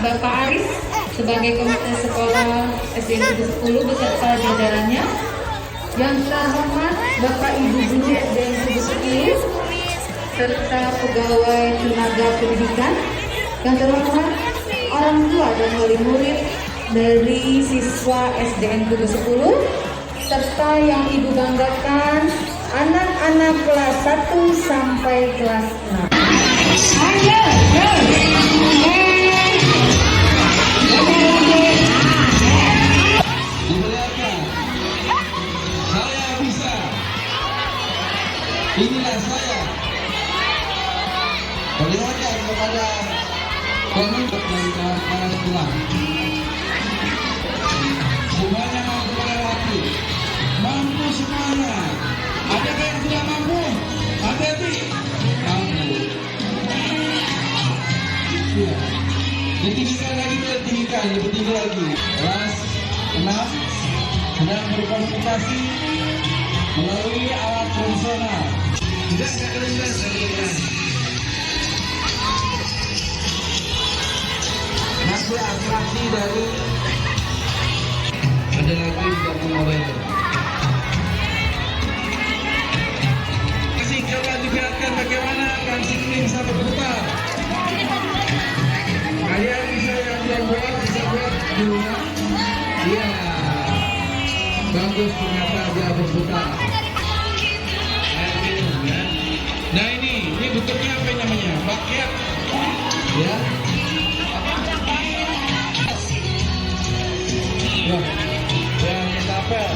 Bapak Aris sebagai Komite Sekolah SDN Tugu 10 beserta jajarannya. Yang terhormat Bapak Ibu Guru SDN Tugu 10 serta pegawai tenaga pendidikan. Yang terhormat orang tua dan wali murid dari siswa SDN Tugu 10 serta yang Ibu banggakan anak-anak kelas 1 sampai kelas 6. Inilah saya. Perlihatkan kepada penuntut dari kelas pulang. Semuanya mampu melewati. Mampu semuanya. Adakah yang tidak mampu? Hati-hati. Mampu. Ya. Ditinggikan lagi, ditinggikan. Lebih tinggi lagi. Kelas 6 sedang berkonsultasi melalui alat profesional. Tidak keras masih atraksi dari ada lagi tidak memulai. Masih coba diperlihatkan bagaimana kancing ini bisa berputar. Kalian bisa yang dia buat bisa buat di rumah. Iya, bagus ternyata dia berputar. Nah ini bentuknya apa namanya? Bakiat, ya. Loh, yang tapel.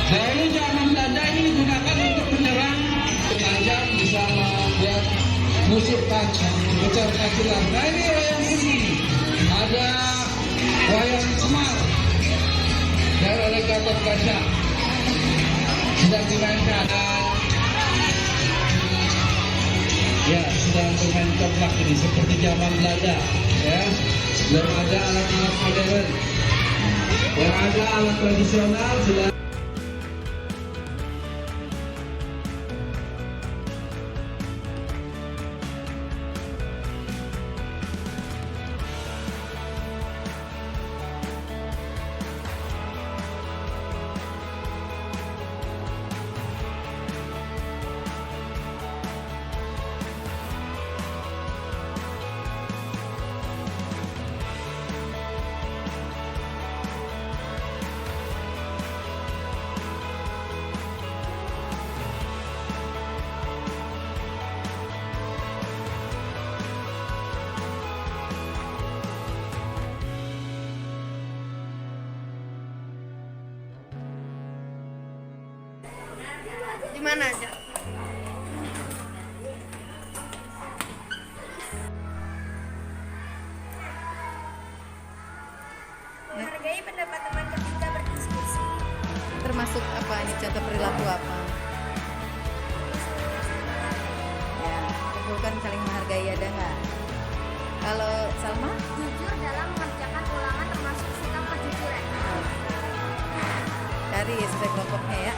Nah ini jangan dada ini digunakan untuk menyerang tajam bisa membuat musuh tajam, pecah kacilan. Nah ini wayang ini ada wayang Semar dari oleh Gatot Kaca sedang dimainkan. Ya, sedang bermain coplak ini seperti zaman Belanda, ya. Belum ada alat-alat modern, yang ada alat tradisional sudah. Di mana aja? Menghargai pendapat teman ketika berdiskusi. Termasuk apa ini contoh perilaku apa? Ya, bukan saling menghargai, ada nggak? Kalau Salma? Jujur dalam mengerjakan ulangan termasuk sikap kejujuran. Dari sesuai kelompoknya ya.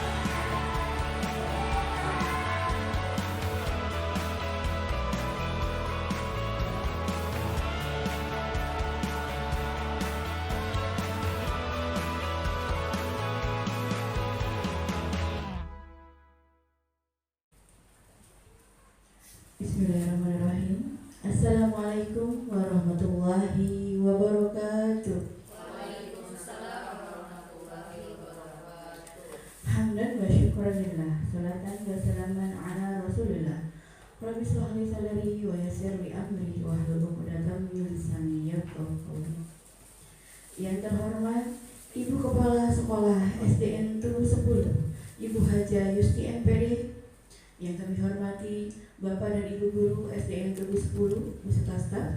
Bismillahirrahmanirrahim. Assalamualaikum warahmatullahi wabarakatuh. Waalaikumsalam warahmatullahi wabarakatuh. Hamdan wa syukran lillah, salatan wa salaman ala rasulillah. Rabbi shrah li sadri wa yassir li amri wahlul 'uqdatam min lisani yafqahu qawli. Yang terhormat Ibu Kepala Sekolah SDN Tugu 10, Ibu Haja Yusti MPD. Yang kami hormati Bapak dan Ibu Guru SDN Tugu 10 beserta staf.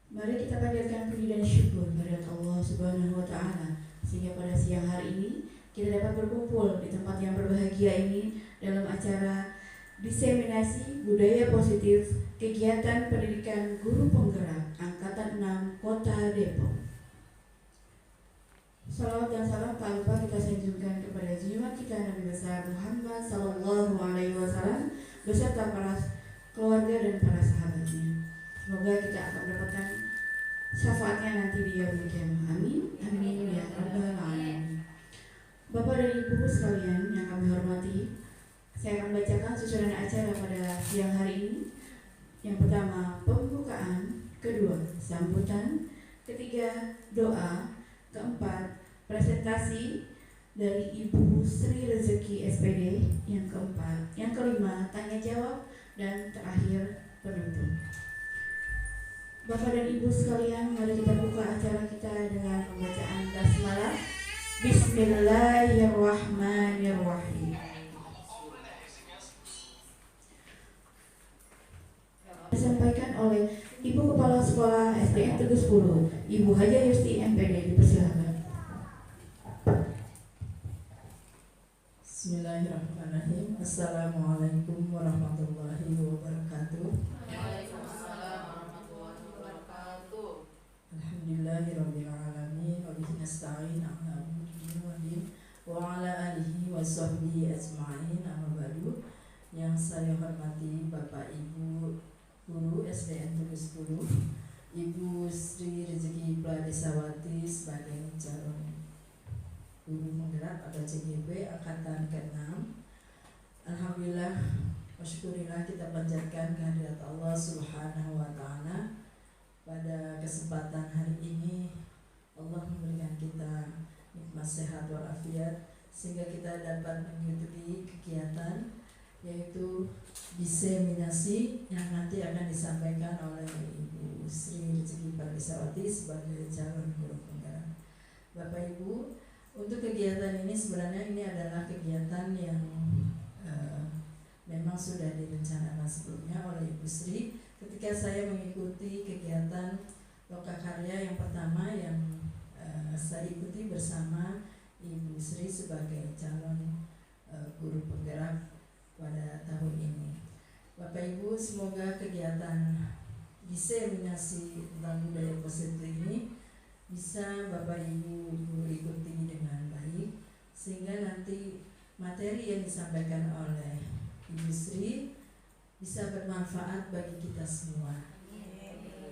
Mari kita panjatkan puji dan syukur kepada Allah Subhanahu wa taala sehingga pada siang hari ini kita dapat berkumpul di tempat yang berbahagia ini dalam acara diseminasi budaya positif kegiatan pendidikan guru penggerak angkatan 6 Kota Depok. Salawat dan salam tak lupa kita sanjungkan kepada junjungan kita Nabi besar Muhammad Sallallahu Alaihi Wasallam beserta para keluarga dan para sahabatnya. Semoga kita akan mendapatkan syafaatnya nanti di yaumul qiyamah. Amin. Amin ya rabbal alamin. Bapak dan Ibu sekalian yang kami hormati, saya akan bacakan susunan acara pada siang hari ini. Yang pertama, pembukaan. Kedua, sambutan. Ketiga, doa. Keempat, presentasi dari Ibu Sri Rezeki SPD. Yang keempat, yang kelima, tanya jawab, dan terakhir penutup. Bapak dan Ibu sekalian, mari kita buka acara kita dengan pembacaan basmalah. Bismillahirrahmanirrahim. Disampaikan oleh Ibu Kepala Sekolah SDN Teguh 10, Ibu Haja Yusti MPD. Dipersilakan. Bismillahirrahmanirrahim. Assalamualaikum warahmatullahi wabarakatuh. Alhamdulillahirabbil alamin wa bihi nasta'in ala umuri din wa ala alihi wa sahbihi ajma'in. Amma ba'du. Yang saya hormati Bapak Ibu Guru SDN Teguh 10, Ibu Sri Rezeki Pradesawati sebagai calon guru penggerak atau CGP angkatan ke-6. Alhamdulillah, wasyukurillah, kita panjatkan kehadirat Allah Subhanahu wa taala. Pada kesempatan hari ini Allah memberikan kita nikmat sehat walafiat sehingga kita dapat mengikuti kegiatan yaitu diseminasi yang nanti akan disampaikan oleh Ibu Sri Rezeki Pradesawati sebagai calon guru penggerak. Bapak Ibu, untuk kegiatan ini sebenarnya ini adalah kegiatan yang memang sudah direncanakan sebelumnya oleh Ibu Sri ketika saya mengikuti kegiatan lokakarya yang pertama yang saya ikuti bersama Ibu Sri sebagai calon guru penggerak pada tahun ini. Bapak Ibu, semoga kegiatan diseminasi tentang budaya positif ini bisa Bapak Ibu ikuti dengan baik sehingga nanti materi yang disampaikan oleh Ibu Sri bisa bermanfaat bagi kita semua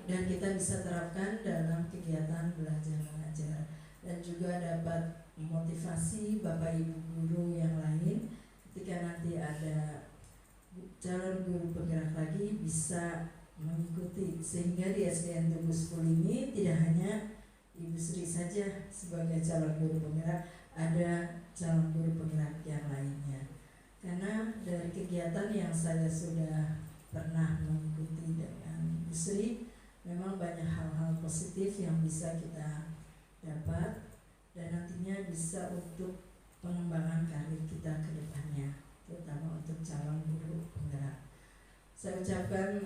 dan kita bisa terapkan dalam kegiatan belajar mengajar dan juga dapat memotivasi Bapak Ibu guru yang lain ketika nanti ada calon guru penggerak lagi bisa mengikuti sehingga di SDN Teguh 10 ini tidak hanya Ibu Sri saja sebagai calon guru penggerak, ada calon guru penggerak yang lainnya. Karena dari kegiatan yang saya sudah pernah mengikuti dengan Ibu Sri, memang banyak hal-hal positif yang bisa kita dapat dan nantinya bisa untuk pengembangan karir kita ke depannya, terutama untuk calon guru penggerak. Saya ucapkan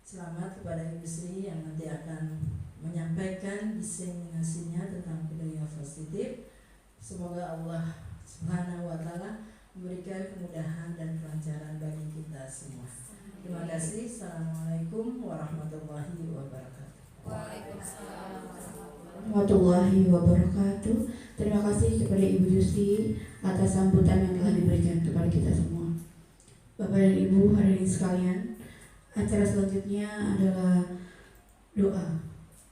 selamat kepada Ibu Sri yang nanti akan menyampaikan diseminasinya tentang budaya positif. Semoga Allah Subhanahu wa taala memberikan kemudahan dan kelancaran bagi kita semua. Terima kasih. Assalamualaikum warahmatullahi wabarakatuh. Waalaikumsalam. Warahmatullahi wabarakatuh. Terima kasih kepada Ibu Yusti atas sambutan yang telah diberikan kepada kita semua. Bapak dan Ibu hadirin sekalian, acara selanjutnya adalah doa.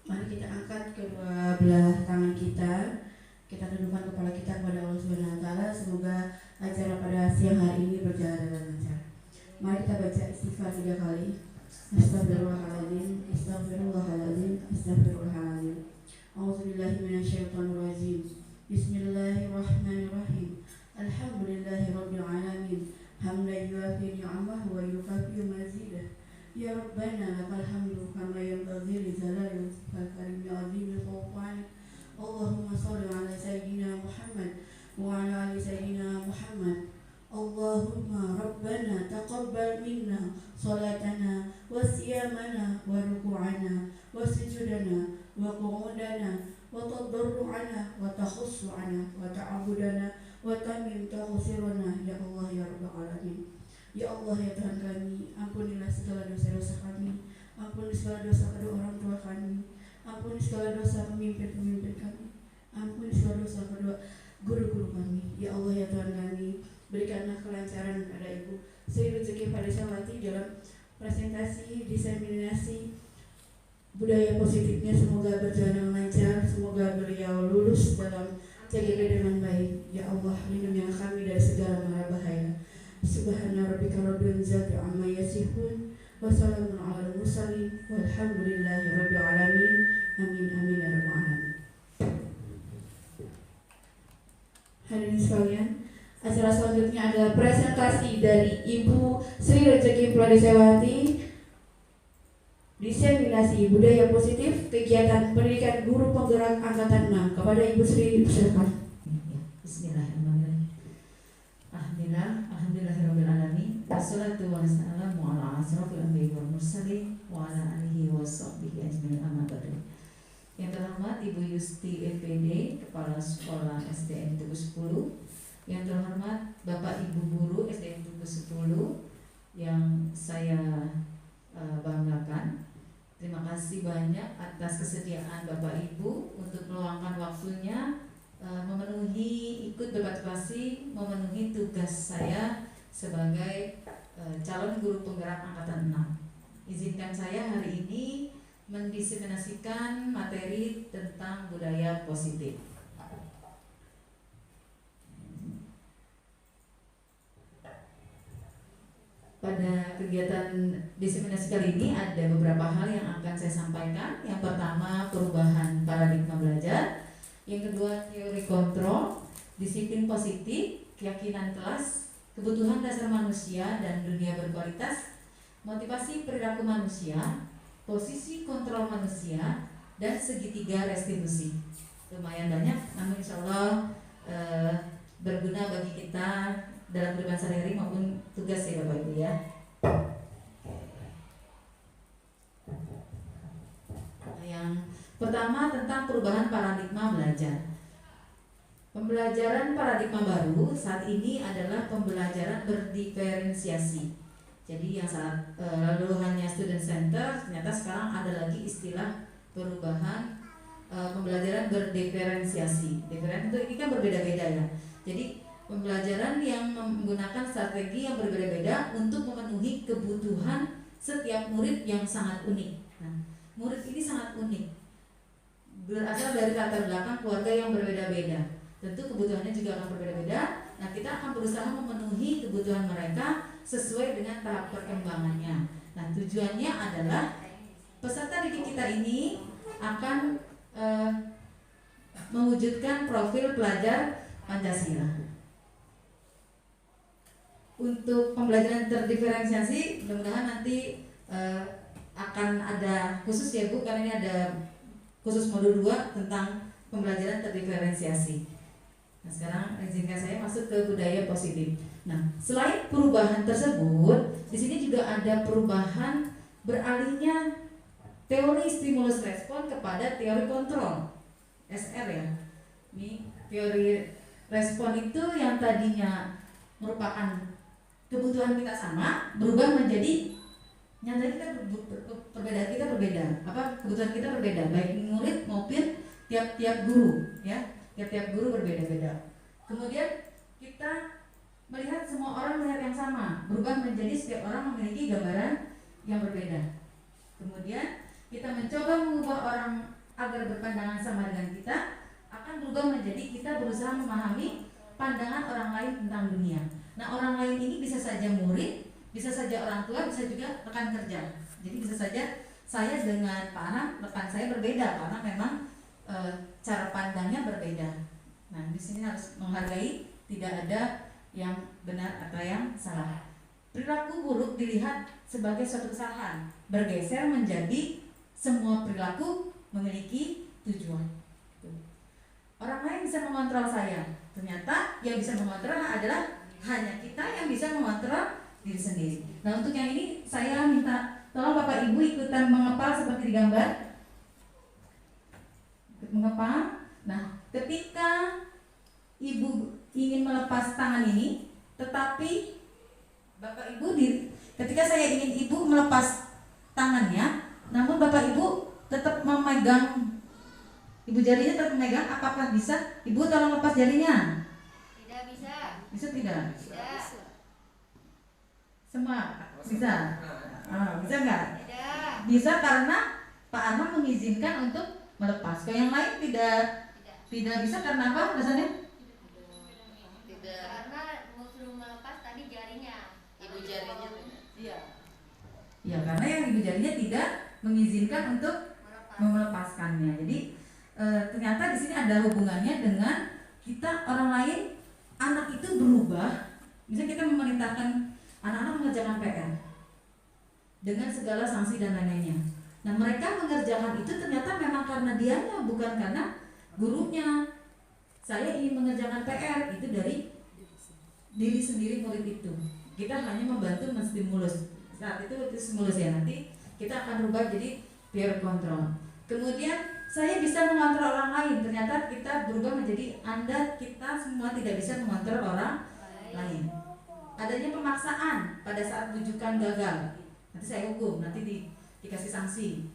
Mari kita angkat kedua belah tangan kita. Kita tundukkan kepala kita kepada Allah Subhanahu wa taala. Semoga acara pada siang hari ini berjalan dengan lancar. Mari kita baca istighfar 3 kali. Astagfirullahaladzim, astagfirullahaladzim, astagfirullahaladzim. A'udzubillahi minasyaitonirrajim. Bismillahirrahmanirrahim. Alhamdulillahirabbil alamin. Hamdan yuafi ni'amahu wa yukafi mazidah. Ya Rabbana lakal hamdu kama yanbaghi li jalali wajhikal karim ya azim sultanik. Allahumma shalli ala sayyidina Muhammad wa ala ali sayyidina Muhammad. Allahumma Rabbana taqabbal minna salatana wa siyamana wa ruku'ana wa sujudana wa qu'udana wa tadarru'ana wa takhussu'ana wa ta'abudana wa tamim taghfiruna ya Allah ya Rabbal alamin. Ya Allah ya Tuhan kami, ampunilah segala dosa-dosa kami, ampuni segala dosa kedua orang tua kami, ampuni segala dosa pemimpin-pemimpin kami, Ampuni segala dosa kedua guru-guru kami. Ya Allah ya Tuhan kami, berikanlah kelancaran pada Ibu Sri Rezeki Farisawati dalam presentasi diseminasi budaya positifnya. Semoga berjalan dengan lancar, semoga beliau lulus dalam CGP dengan baik. Ya Allah, lindungilah kami dari segala mara bahaya. Subhana rabbika rabbil izzati amma yasifun wa salamun alal mursalin walhamdulillahi rabbil alamin. Amin amin ya rabbal alamin. Hadirin sekalian, acara selanjutnya adalah presentasi dari Ibu Sri Rezeki Farisawati, diseminasi budaya positif kegiatan pendidikan guru penggerak angkatan 6. Kepada Ibu Sri, silakan. Bismillahirrahmanirrahim. Alhamdulillahirrahmanirrahim. Wassalatu wassalamu ala asrofil anbiya'i wal mursalin wa ala alihi wa sahbihi ajma'in, amma ba'du. Yang terhormat Ibu Yusti EPD, Kepala Sekolah SDN Tugu 10. Yang terhormat Bapak Ibu Guru SDN Tugu 10 yang saya banggakan. Terima kasih banyak atas kesediaan Bapak Ibu untuk meluangkan waktunya memenuhi, ikut berpartisipasi, memenuhi tugas saya sebagai calon guru penggerak angkatan 6. Izinkan saya hari ini mendiseminasikan materi tentang budaya positif. Pada kegiatan diseminasi kali ini ada beberapa hal yang akan saya sampaikan. Yang pertama, perubahan paradigma belajar. Yang kedua, teori kontrol, disiplin positif, keyakinan kelas, kebutuhan dasar manusia dan dunia berkualitas, motivasi perilaku manusia, posisi kontrol manusia, dan segitiga restitusi. Lumayan banyak, namun insya Allah berguna bagi kita dalam kehidupan sehari-hari maupun tugas ya Bapak Ibu ya. Yang pertama tentang perubahan paradigma belajar. Pembelajaran paradigma baru saat ini adalah pembelajaran berdiferensiasi. Jadi yang saat lalu hanya student center, ternyata sekarang ada lagi istilah perubahan pembelajaran berdiferensiasi. Diferensiasi itu ini kan berbeda-beda ya. Jadi pembelajaran yang menggunakan strategi yang berbeda-beda untuk memenuhi kebutuhan setiap murid yang sangat unik. Nah, murid ini sangat unik, berasal dari latar belakang keluarga yang berbeda-beda. Tentu kebutuhannya juga akan berbeda-beda. Nah, kita akan berusaha memenuhi kebutuhan mereka sesuai dengan tahap perkembangannya. Nah, tujuannya adalah peserta didik kita ini akan mewujudkan profil pelajar Pancasila. Untuk pembelajaran terdiferensiasi, mudah-mudahan nanti akan ada khusus ya Bu, karena ini ada khusus modul 2 tentang pembelajaran terdiferensiasi. Nah, sekarang izinkan saya masuk ke budaya positif. Nah, selain perubahan tersebut, di sini juga ada perubahan beralihnya teori stimulus respon kepada teori kontrol, SR ya. Ini teori respon itu yang tadinya merupakan kebutuhan kita sama, berubah menjadi nyata kita berbeda. Kebutuhan kita berbeda, baik murid maupun tiap-tiap guru ya. Tiap-tiap guru berbeda-beda. Kemudian kita melihat semua orang melihat yang sama, berubah menjadi setiap orang memiliki gambaran yang berbeda. Kemudian kita mencoba mengubah orang agar berpandangan sama dengan kita, akan berubah menjadi kita berusaha memahami pandangan orang lain tentang dunia. Nah, orang lain ini bisa saja murid, bisa saja orang tua, bisa juga rekan kerja. Jadi bisa saja saya dengan Pak Anam, rekan saya berbeda karena memang cara pandangnya berbeda. Nah, di sini harus menghargai, tidak ada yang benar atau yang salah. Perilaku buruk dilihat sebagai suatu kesalahan, bergeser menjadi semua perilaku memiliki tujuan. Orang lain bisa mengontrol saya, ternyata yang bisa mengontrol adalah hanya kita yang bisa mengontrol diri sendiri. Nah, untuk yang ini saya minta tolong Bapak Ibu ikutan mengepal seperti digambar. Mengepal. Nah, ketika Ibu ingin melepas tangan ini, tetapi Bapak Ibu ketika saya ingin Ibu melepas tangannya, namun Bapak Ibu tetap memegang Ibu jarinya tetap memegang, apakah bisa? Ibu tolong lepas jarinya. Tidak bisa. Bisa tidak? Tidak. Semua bisa? Bisa nggak? Tidak. Bisa karena Pak Arman mengizinkan untuk melepas. Kalau yang lain tidak bisa karena apa alasannya? Tidak. Karena suruh melepas tadi jarinya. Ibu jarinya tidak. Iya. Ya karena yang ibu jarinya tidak mengizinkan untuk melepaskannya. Jadi ternyata di sini ada hubungannya dengan kita orang lain, anak itu berubah. Misalnya kita memerintahkan anak-anak mengerjakan PR dengan segala sanksi dan lain-lainnya. Nah mereka mengerjakan itu ternyata memang karena dianya, bukan karena gurunya. Saya ingin mengerjakan PR itu dari diri sendiri murid itu. Kita hanya membantu menstimulus. Saat itu stimulus ya, nanti kita akan rubah jadi peer control. Kemudian saya bisa mengontrol orang lain. Ternyata kita berubah menjadi kita semua tidak bisa mengontrol orang lain. Adanya pemaksaan pada saat rujukan gagal. Nanti saya hukum, nanti dikasih sanksi.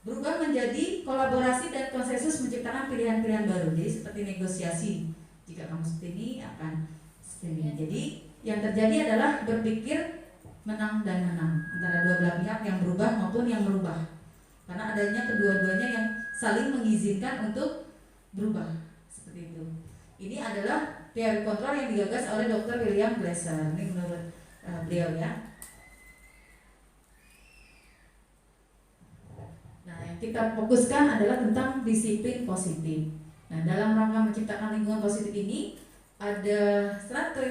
Berubah menjadi kolaborasi dan konsensus menciptakan pilihan-pilihan baru. Jadi seperti negosiasi. Jika kamu seperti ini akan seperti ini. Jadi yang terjadi adalah berpikir menang dan menang antara dua belah pihak yang berubah maupun yang merubah. Karena adanya kedua-duanya yang saling mengizinkan untuk berubah seperti itu. Ini adalah teori kontrol yang digagas oleh Dr. William Glasser. Ini menurut beliau ya. Nah, yang kita fokuskan adalah tentang disiplin positif. Nah, dalam rangka menciptakan lingkungan positif ini ada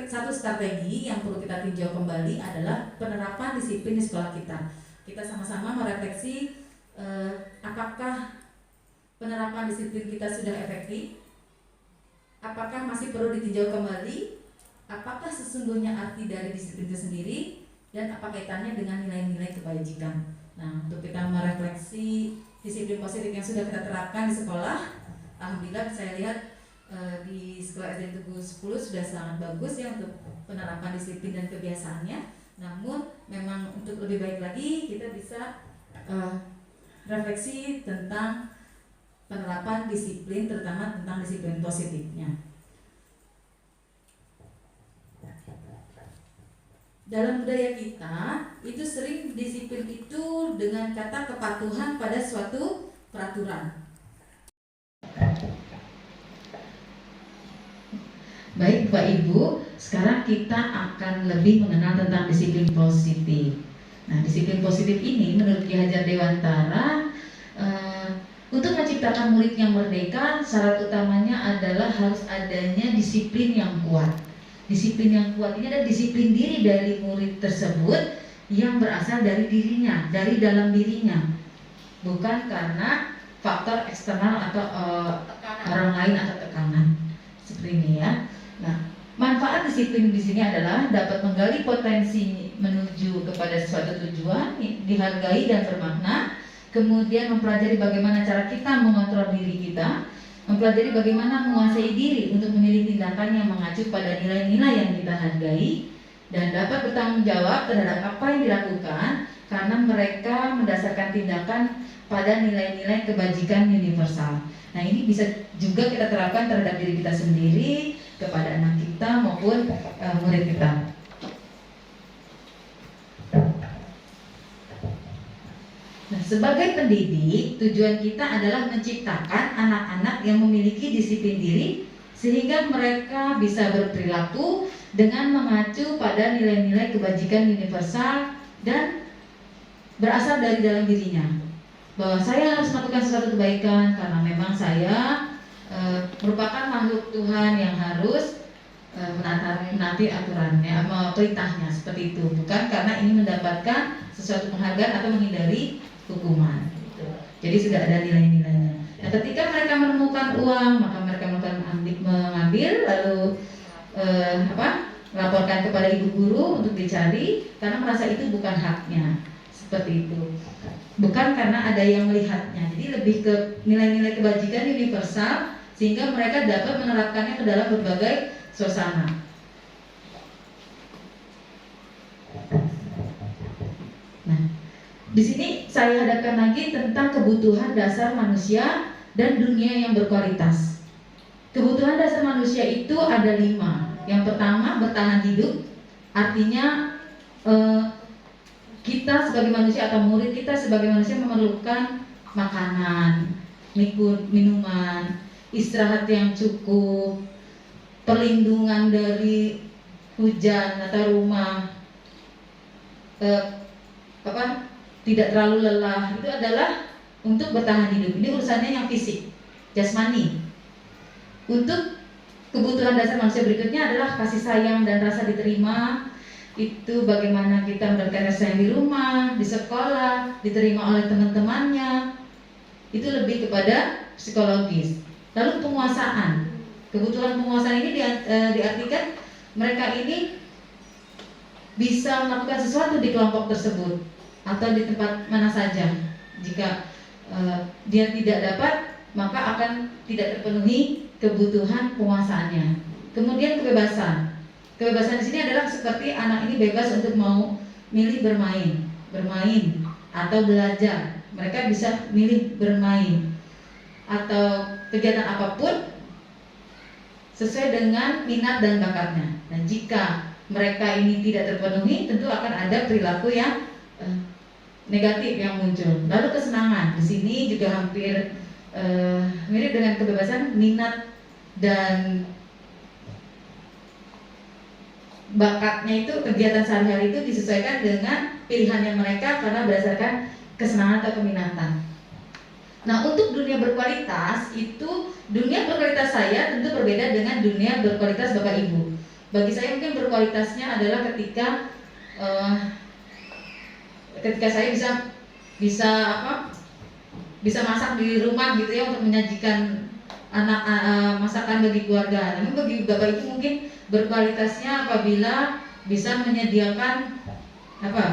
satu strategi yang perlu kita tinjau kembali adalah penerapan disiplin di sekolah kita. Kita sama-sama merefleksi apakah penerapan disiplin kita sudah efektif? Apakah masih perlu ditinjau kembali? Apakah sesungguhnya arti dari disiplin itu sendiri? Dan apa kaitannya dengan nilai-nilai kebajikan? Nah, untuk kita merefleksi disiplin positif yang sudah kita terapkan di sekolah, alhamdulillah saya lihat di sekolah SD Tugu 10 sudah sangat bagus ya untuk penerapan disiplin dan kebiasaannya. Namun memang untuk lebih baik lagi kita bisa refleksi tentang penerapan disiplin, terutama tentang disiplin positifnya. Dalam budaya kita itu sering disiplin itu dengan kata kepatuhan pada suatu peraturan. Baik Bapak Ibu, sekarang kita akan lebih mengenal tentang disiplin positif. Nah, disiplin positif ini menurut Ki Hajar Dewantara untuk menciptakan murid yang merdeka, syarat utamanya adalah harus adanya disiplin yang kuat. Disiplin yang kuat ini adalah disiplin diri dari murid tersebut yang berasal dari dirinya, dari dalam dirinya, bukan karena faktor eksternal atau orang lain atau tekanan. Seperti ini ya. Nah, manfaat disiplin di sini adalah dapat menggali potensi menuju kepada suatu tujuan, dihargai dan bermakna, kemudian mempelajari bagaimana cara kita mengontrol diri kita, mempelajari bagaimana menguasai diri untuk memilih tindakan yang mengacu pada nilai-nilai yang kita hargai, dan dapat bertanggung jawab terhadap apa yang dilakukan karena mereka mendasarkan tindakan pada nilai-nilai kebajikan universal. Nah, ini bisa juga kita terapkan terhadap diri kita sendiri, kepada anak kita maupun murid kita. Nah, sebagai pendidik, tujuan kita adalah menciptakan anak-anak yang memiliki disiplin diri sehingga mereka bisa berperilaku dengan mengacu pada nilai-nilai kebajikan universal dan berasal dari dalam dirinya. Bahwa saya harus melakukan sesuatu kebaikan karena memang saya merupakan makhluk Tuhan yang harus menaati aturannya, perintahnya seperti itu, bukan karena ini mendapatkan sesuatu penghargaan atau menghindari hukuman. Gitu. Jadi sudah ada nilai-nilainya. Nah, ketika mereka menemukan uang, maka mereka melakukan mengambil, lalu laporkan kepada ibu guru untuk dicari karena merasa itu bukan haknya. Seperti itu. Bukan karena ada yang melihatnya. Jadi lebih ke nilai-nilai kebajikan universal sehingga mereka dapat menerapkannya ke dalam berbagai suasana. Nah, di sini saya hadapkan lagi tentang kebutuhan dasar manusia dan dunia yang berkualitas. Kebutuhan dasar manusia itu ada 5. Yang pertama, bertahan hidup. Artinya kita sebagai manusia atau murid kita sebagai manusia memerlukan makanan, minuman, istirahat yang cukup, perlindungan dari hujan atau rumah, tidak terlalu lelah. Itu adalah untuk bertahan hidup. Ini urusannya yang fisik, jasmani. Untuk kebutuhan dasar manusia berikutnya adalah kasih sayang dan rasa diterima. Itu bagaimana kita mendapatkan kasih sayang di rumah, di sekolah, diterima oleh teman-temannya. Itu lebih kepada psikologis. Lalu penguasaan. Kebutuhan penguasaan ini diartikan mereka ini bisa melakukan sesuatu di kelompok tersebut atau di tempat mana saja. Jika dia tidak dapat, maka akan tidak terpenuhi kebutuhan penguasaannya. Kemudian kebebasan. Kebebasan di sini adalah seperti anak ini bebas untuk mau milih bermain atau belajar. Mereka bisa milih bermain atau kegiatan apapun sesuai dengan minat dan bakatnya. Dan jika mereka ini tidak terpenuhi, tentu akan ada perilaku yang negatif yang muncul. Lalu kesenangan di sini juga hampir mirip dengan kebebasan, minat dan bakatnya itu, kegiatan sehari-hari itu disesuaikan dengan pilihannya mereka karena berdasarkan kesenangan atau keminatan. Nah, untuk dunia berkualitas itu, dunia berkualitas saya tentu berbeda dengan dunia berkualitas Bapak Ibu. Bagi saya mungkin berkualitasnya adalah ketika saya bisa masak di rumah gitu ya, untuk menyajikan masakan bagi keluarga. Namun bagi Bapak Ibu mungkin berkualitasnya apabila bisa menyediakan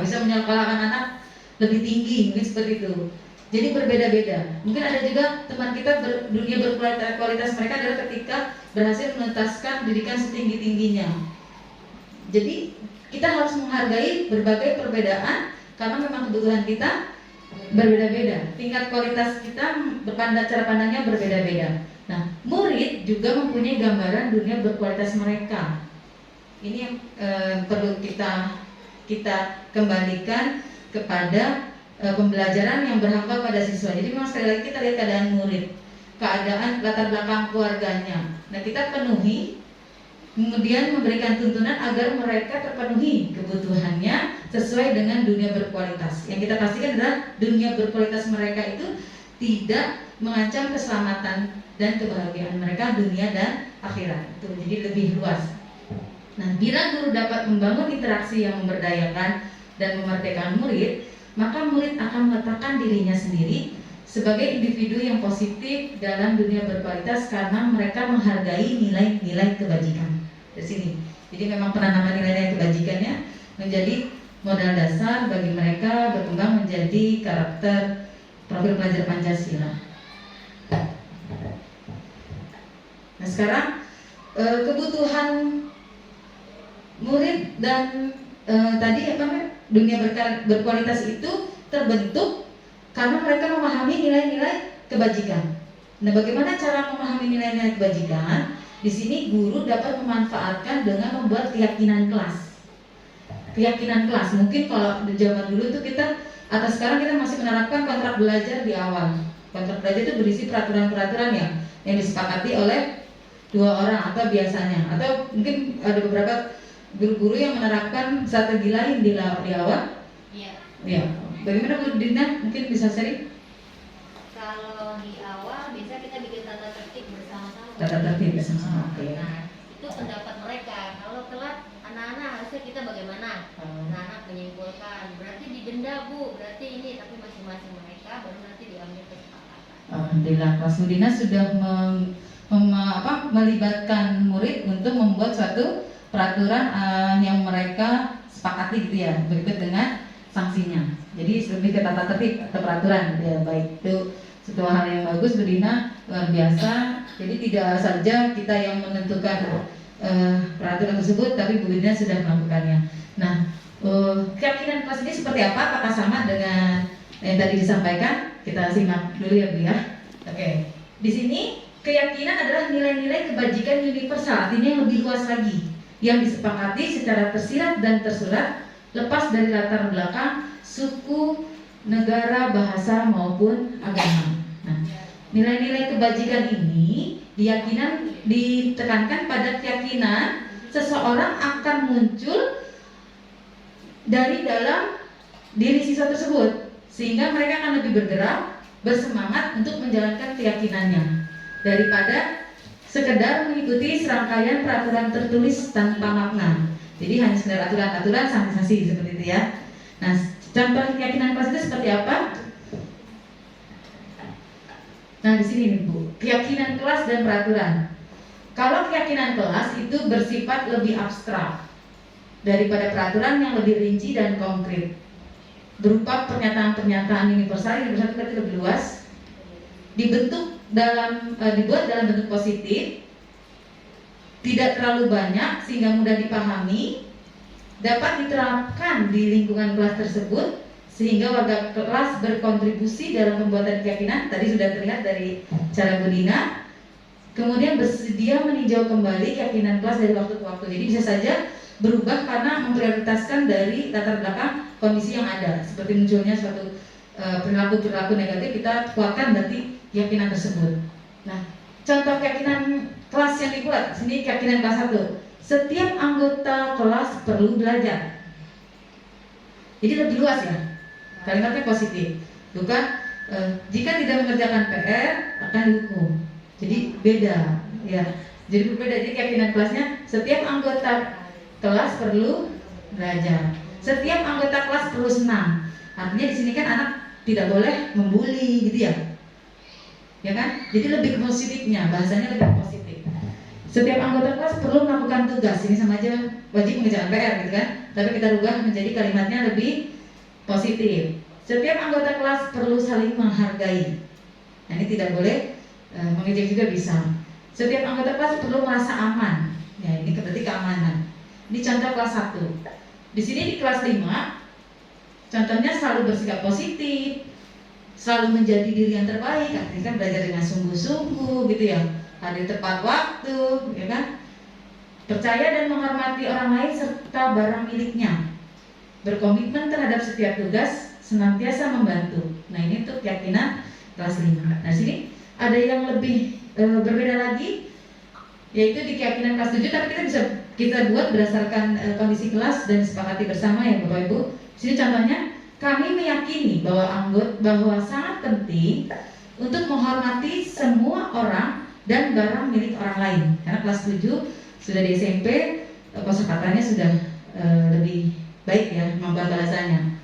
bisa menyekolahkan anak lebih tinggi, mungkin seperti itu. Jadi berbeda-beda. Mungkin ada juga teman kita dunia berkualitas mereka adalah ketika berhasil menuntaskan pendidikan setinggi-tingginya. Jadi kita harus menghargai berbagai perbedaan karena memang kebutuhan kita berbeda-beda. Tingkat kualitas kita cara pandangnya berbeda-beda. Nah, murid juga mempunyai gambaran dunia berkualitas mereka. Ini yang perlu kita kembalikan kepada pembelajaran yang berhampa pada siswa. Jadi memang sekali lagi kita lihat keadaan murid, keadaan latar belakang keluarganya. Nah, kita penuhi, kemudian memberikan tuntunan agar mereka terpenuhi kebutuhannya sesuai dengan dunia berkualitas. Yang kita pastikan adalah dunia berkualitas mereka itu tidak mengancam keselamatan dan kebahagiaan mereka dunia dan akhirat. Itu jadi lebih luas. Nah, bila guru dapat membangun interaksi yang memberdayakan dan memerdekakan murid, maka murid akan meletakkan dirinya sendiri sebagai individu yang positif dalam dunia berkualitas karena mereka menghargai nilai-nilai kebajikan. Di sini. Jadi memang penanaman nilai-nilai kebajikannya menjadi modal dasar bagi mereka berkembang menjadi karakter profil pelajar Pancasila. Nah, sekarang kebutuhan murid dan dunia berkualitas itu terbentuk karena mereka memahami nilai-nilai kebajikan. Nah, bagaimana cara memahami nilai-nilai kebajikan? Di sini guru dapat memanfaatkan dengan membuat keyakinan kelas. Keyakinan kelas, mungkin kalau di zaman dulu itu atau sekarang kita masih menerapkan kontrak belajar di awal. Kontrak belajar itu berisi peraturan-peraturan yang disepakati oleh 2 orang atau biasanya, atau mungkin ada beberapa guru-guru yang menerapkan strategi lain di awal. Iya. Ya. Bagaimana Bu Dina? Mungkin bisa sharing? Kalau di awal biasa kita bikin tata tertib bersama-sama. Tata tertib bersama-sama. Oke. Nah, itu pendapat mereka. Kalau telat anak-anak harusnya kita bagaimana? Anak-anak menyimpulkan. Berarti didenda Bu. Berarti ini, tapi masing-masing mereka baru nanti diambil kesepakatan. Alhamdulillah, Pak Sudina sudah melibatkan murid untuk membuat suatu peraturan yang mereka sepakati gitu ya, berikut dengan sanksinya. Jadi lebih ke tata tertib atau peraturan ya, baik itu suatu hal yang bagus, Bu Dina, luar biasa. Jadi tidak saja kita yang menentukan peraturan tersebut, tapi Bu Dina sudah melakukannya. Nah, keyakinan kelas ini seperti apa? Apakah sama dengan yang tadi disampaikan? Kita simak dulu ya Bu ya. Oke. Di sini keyakinan adalah nilai-nilai kebajikan universal, artinya yang lebih luas lagi, yang disepakati secara tersirat dan tersurat, lepas dari latar belakang, suku, negara, bahasa maupun agama. Nah, nilai-nilai kebajikan ini ditekankan pada keyakinan seseorang akan muncul dari dalam diri siswa tersebut, sehingga mereka akan lebih bergerak, bersemangat untuk menjalankan keyakinannya daripada sekedar mengikuti serangkaian peraturan tertulis tanpa makna. Jadi hanya sekedar aturan-aturan sanksi-sanksi seperti itu ya. Nah, contoh keyakinan kelas itu seperti apa? Nah, di sini nih Bu, keyakinan kelas dan peraturan. Kalau keyakinan kelas itu bersifat lebih abstrak daripada peraturan yang lebih rinci dan konkret, berupa pernyataan-pernyataan universal itu berarti lebih luas, dibuat dalam bentuk positif, tidak terlalu banyak sehingga mudah dipahami, dapat diterapkan di lingkungan kelas tersebut sehingga warga kelas berkontribusi dalam pembuatan keyakinan. Tadi sudah terlihat dari cara Bu Dina. Kemudian bersedia meninjau kembali keyakinan kelas dari waktu ke waktu. Jadi bisa saja berubah karena memprioritaskan dari latar belakang kondisi yang ada. Seperti munculnya suatu perilaku negatif, kita kuatkan berarti keyakinan tersebut. Nah, contoh keyakinan kelas yang dibuat, sini keyakinan kelas 1. Setiap anggota kelas perlu belajar. Jadi lebih luas ya, kalimatnya positif. Bukan jika tidak mengerjakan PR akan dihukum. Jadi beda ya. Jadi berbeda. Jadi keyakinan kelasnya setiap anggota kelas perlu belajar. Setiap anggota kelas perlu senang. Artinya di sini kan anak tidak boleh membuli gitu ya. Ya kan? Jadi lebih ke positifnya, bahasanya lebih positif. Setiap anggota kelas perlu melakukan tugas. Ini sama aja wajib mengerjakan PR gitu kan. Tapi kita rubah menjadi kalimatnya lebih positif. Setiap anggota kelas perlu saling menghargai. Nah, ini tidak boleh mengejek juga bisa. Setiap anggota kelas perlu merasa aman. Ya, ini berarti keamanan. Ini contoh kelas 1. Di sini di kelas 5, contohnya selalu bersikap positif, selalu menjadi diri yang terbaik, artinya kan belajar dengan sungguh-sungguh gitu ya, hadir tepat waktu, ya kan, percaya dan menghormati orang lain serta barang miliknya, berkomitmen terhadap setiap tugas, senantiasa membantu. Nah, ini untuk keyakinan kelas 5. Nah, sini ada yang lebih berbeda lagi, yaitu di keyakinan kelas 7, tapi kita buat berdasarkan kondisi kelas dan disepakati bersama ya Bapak Ibu. Sini contohnya, kami meyakini bahwa sangat penting untuk menghormati semua orang dan barang milik orang lain. Karena kelas 7 sudah di SMP, kosakatanya sudah lebih baik ya kemampuan bahasanya.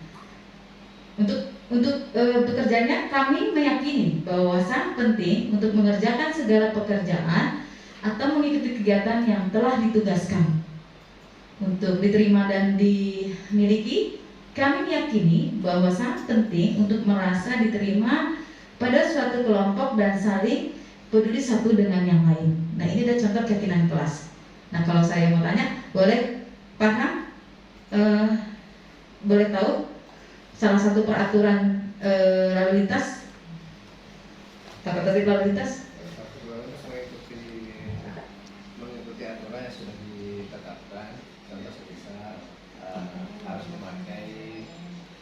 Untuk bekerjanya, kami meyakini bahwa sangat penting untuk mengerjakan segala pekerjaan atau mengikuti kegiatan yang telah ditugaskan. Untuk diterima dan dimiliki, kami meyakini bahwa sangat penting untuk merasa diterima pada suatu kelompok dan saling peduli satu dengan yang lain. Nah, ini adalah contoh keyakinan kelas. Nah, kalau saya mau tanya, boleh paham? Boleh tahu salah satu peraturan lalu lintas? Tata tertib lalu lintas? Mengikuti aturan yang sudah ditetapkan. Contoh sebisa harus memakai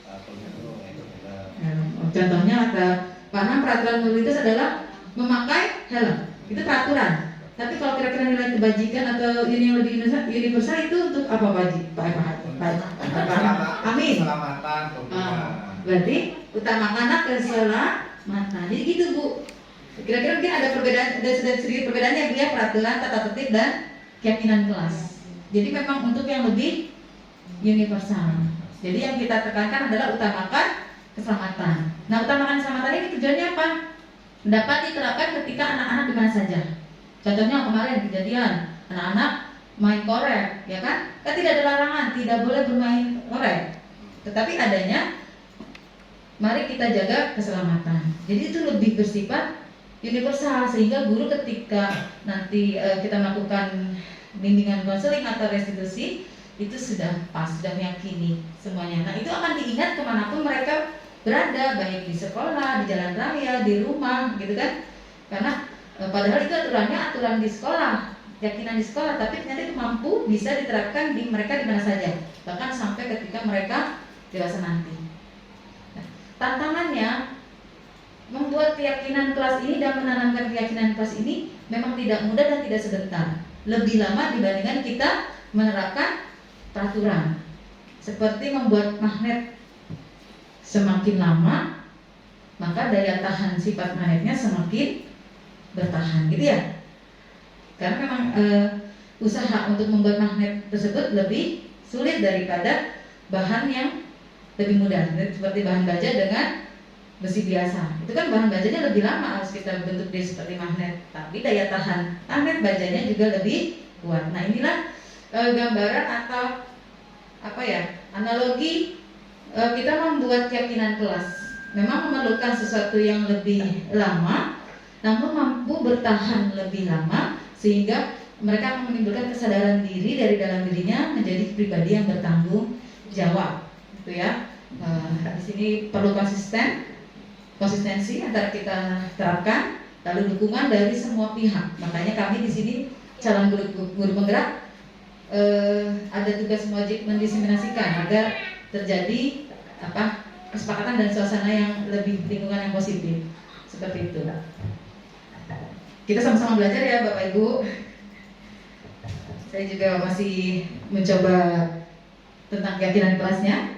pelindung yaitu helm. Contohnya ada paham peraturan lalu lintas adalah memakai helm. Itu peraturan. Tapi kalau kira-kira nilai kebajikan atau ini yang lebih universal itu untuk apa Pak? Amin. Keselamatan pengguna. Berarti utamakan keselamatan. Jadi gitu Bu. Kira-kira mungkin ada perbedaan, ada sedikit perbedaan ya Bu ya, peraturan, tata tertib dan keyakinan kelas. Jadi memang untuk yang lebih universal. Jadi yang kita tekankan adalah utamakan keselamatan. Nah, utamakan keselamatan ini tujuannya apa? Dapat diterapkan ketika anak-anak di mana saja. Contohnya kemarin kejadian anak-anak main korek, ya kan? Kan tidak ada larangan, tidak boleh bermain korek. Tetapi adanya, mari kita jaga keselamatan. Jadi itu lebih bersifat universal, sehingga guru ketika nanti kita melakukan bimbingan konseling atau restitusi itu sudah pas, sudah meyakini semuanya. Nah, itu akan diingat kemanapun mereka berada, baik di sekolah, di jalan raya, di rumah, gitu kan. Karena padahal itu aturan di sekolah, keyakinan di sekolah, tapi ternyata itu mampu bisa diterapkan di mereka di mana saja, bahkan sampai ketika mereka dewasa nanti. Nah, tantangannya membuat keyakinan kelas ini dan menanamkan keyakinan kelas ini memang tidak mudah dan tidak sebentar. Lebih lama dibandingkan kita menerapkan peraturan. Seperti membuat magnet, semakin lama maka daya tahan sifat magnetnya semakin bertahan, gitu ya. Karena memang usaha untuk membuat magnet tersebut lebih sulit daripada bahan yang lebih mudah, seperti bahan baja dengan besi biasa. Itu kan bahan bajanya lebih lama harus kita bentuk dia seperti magnet, tapi daya tahan magnet bajanya juga lebih kuat. Nah, inilah gambaran atau analogi kita membuat keyakinan kelas. Memang memerlukan sesuatu yang lebih lama, namun mampu bertahan lebih lama sehingga mereka menimbulkan kesadaran diri dari dalam dirinya menjadi pribadi yang bertanggung jawab, gitu ya. Di sini perlu konsistensi antara kita terapkan, lalu dukungan dari semua pihak. Makanya kami di sini calon guru penggerak ada tugas wajib mendiseminasikan agar terjadi kesepakatan dan suasana yang lebih lingkungan yang positif, seperti itu. Kita sama-sama belajar ya Bapak Ibu. Saya juga masih mencoba tentang keyakinan kelasnya.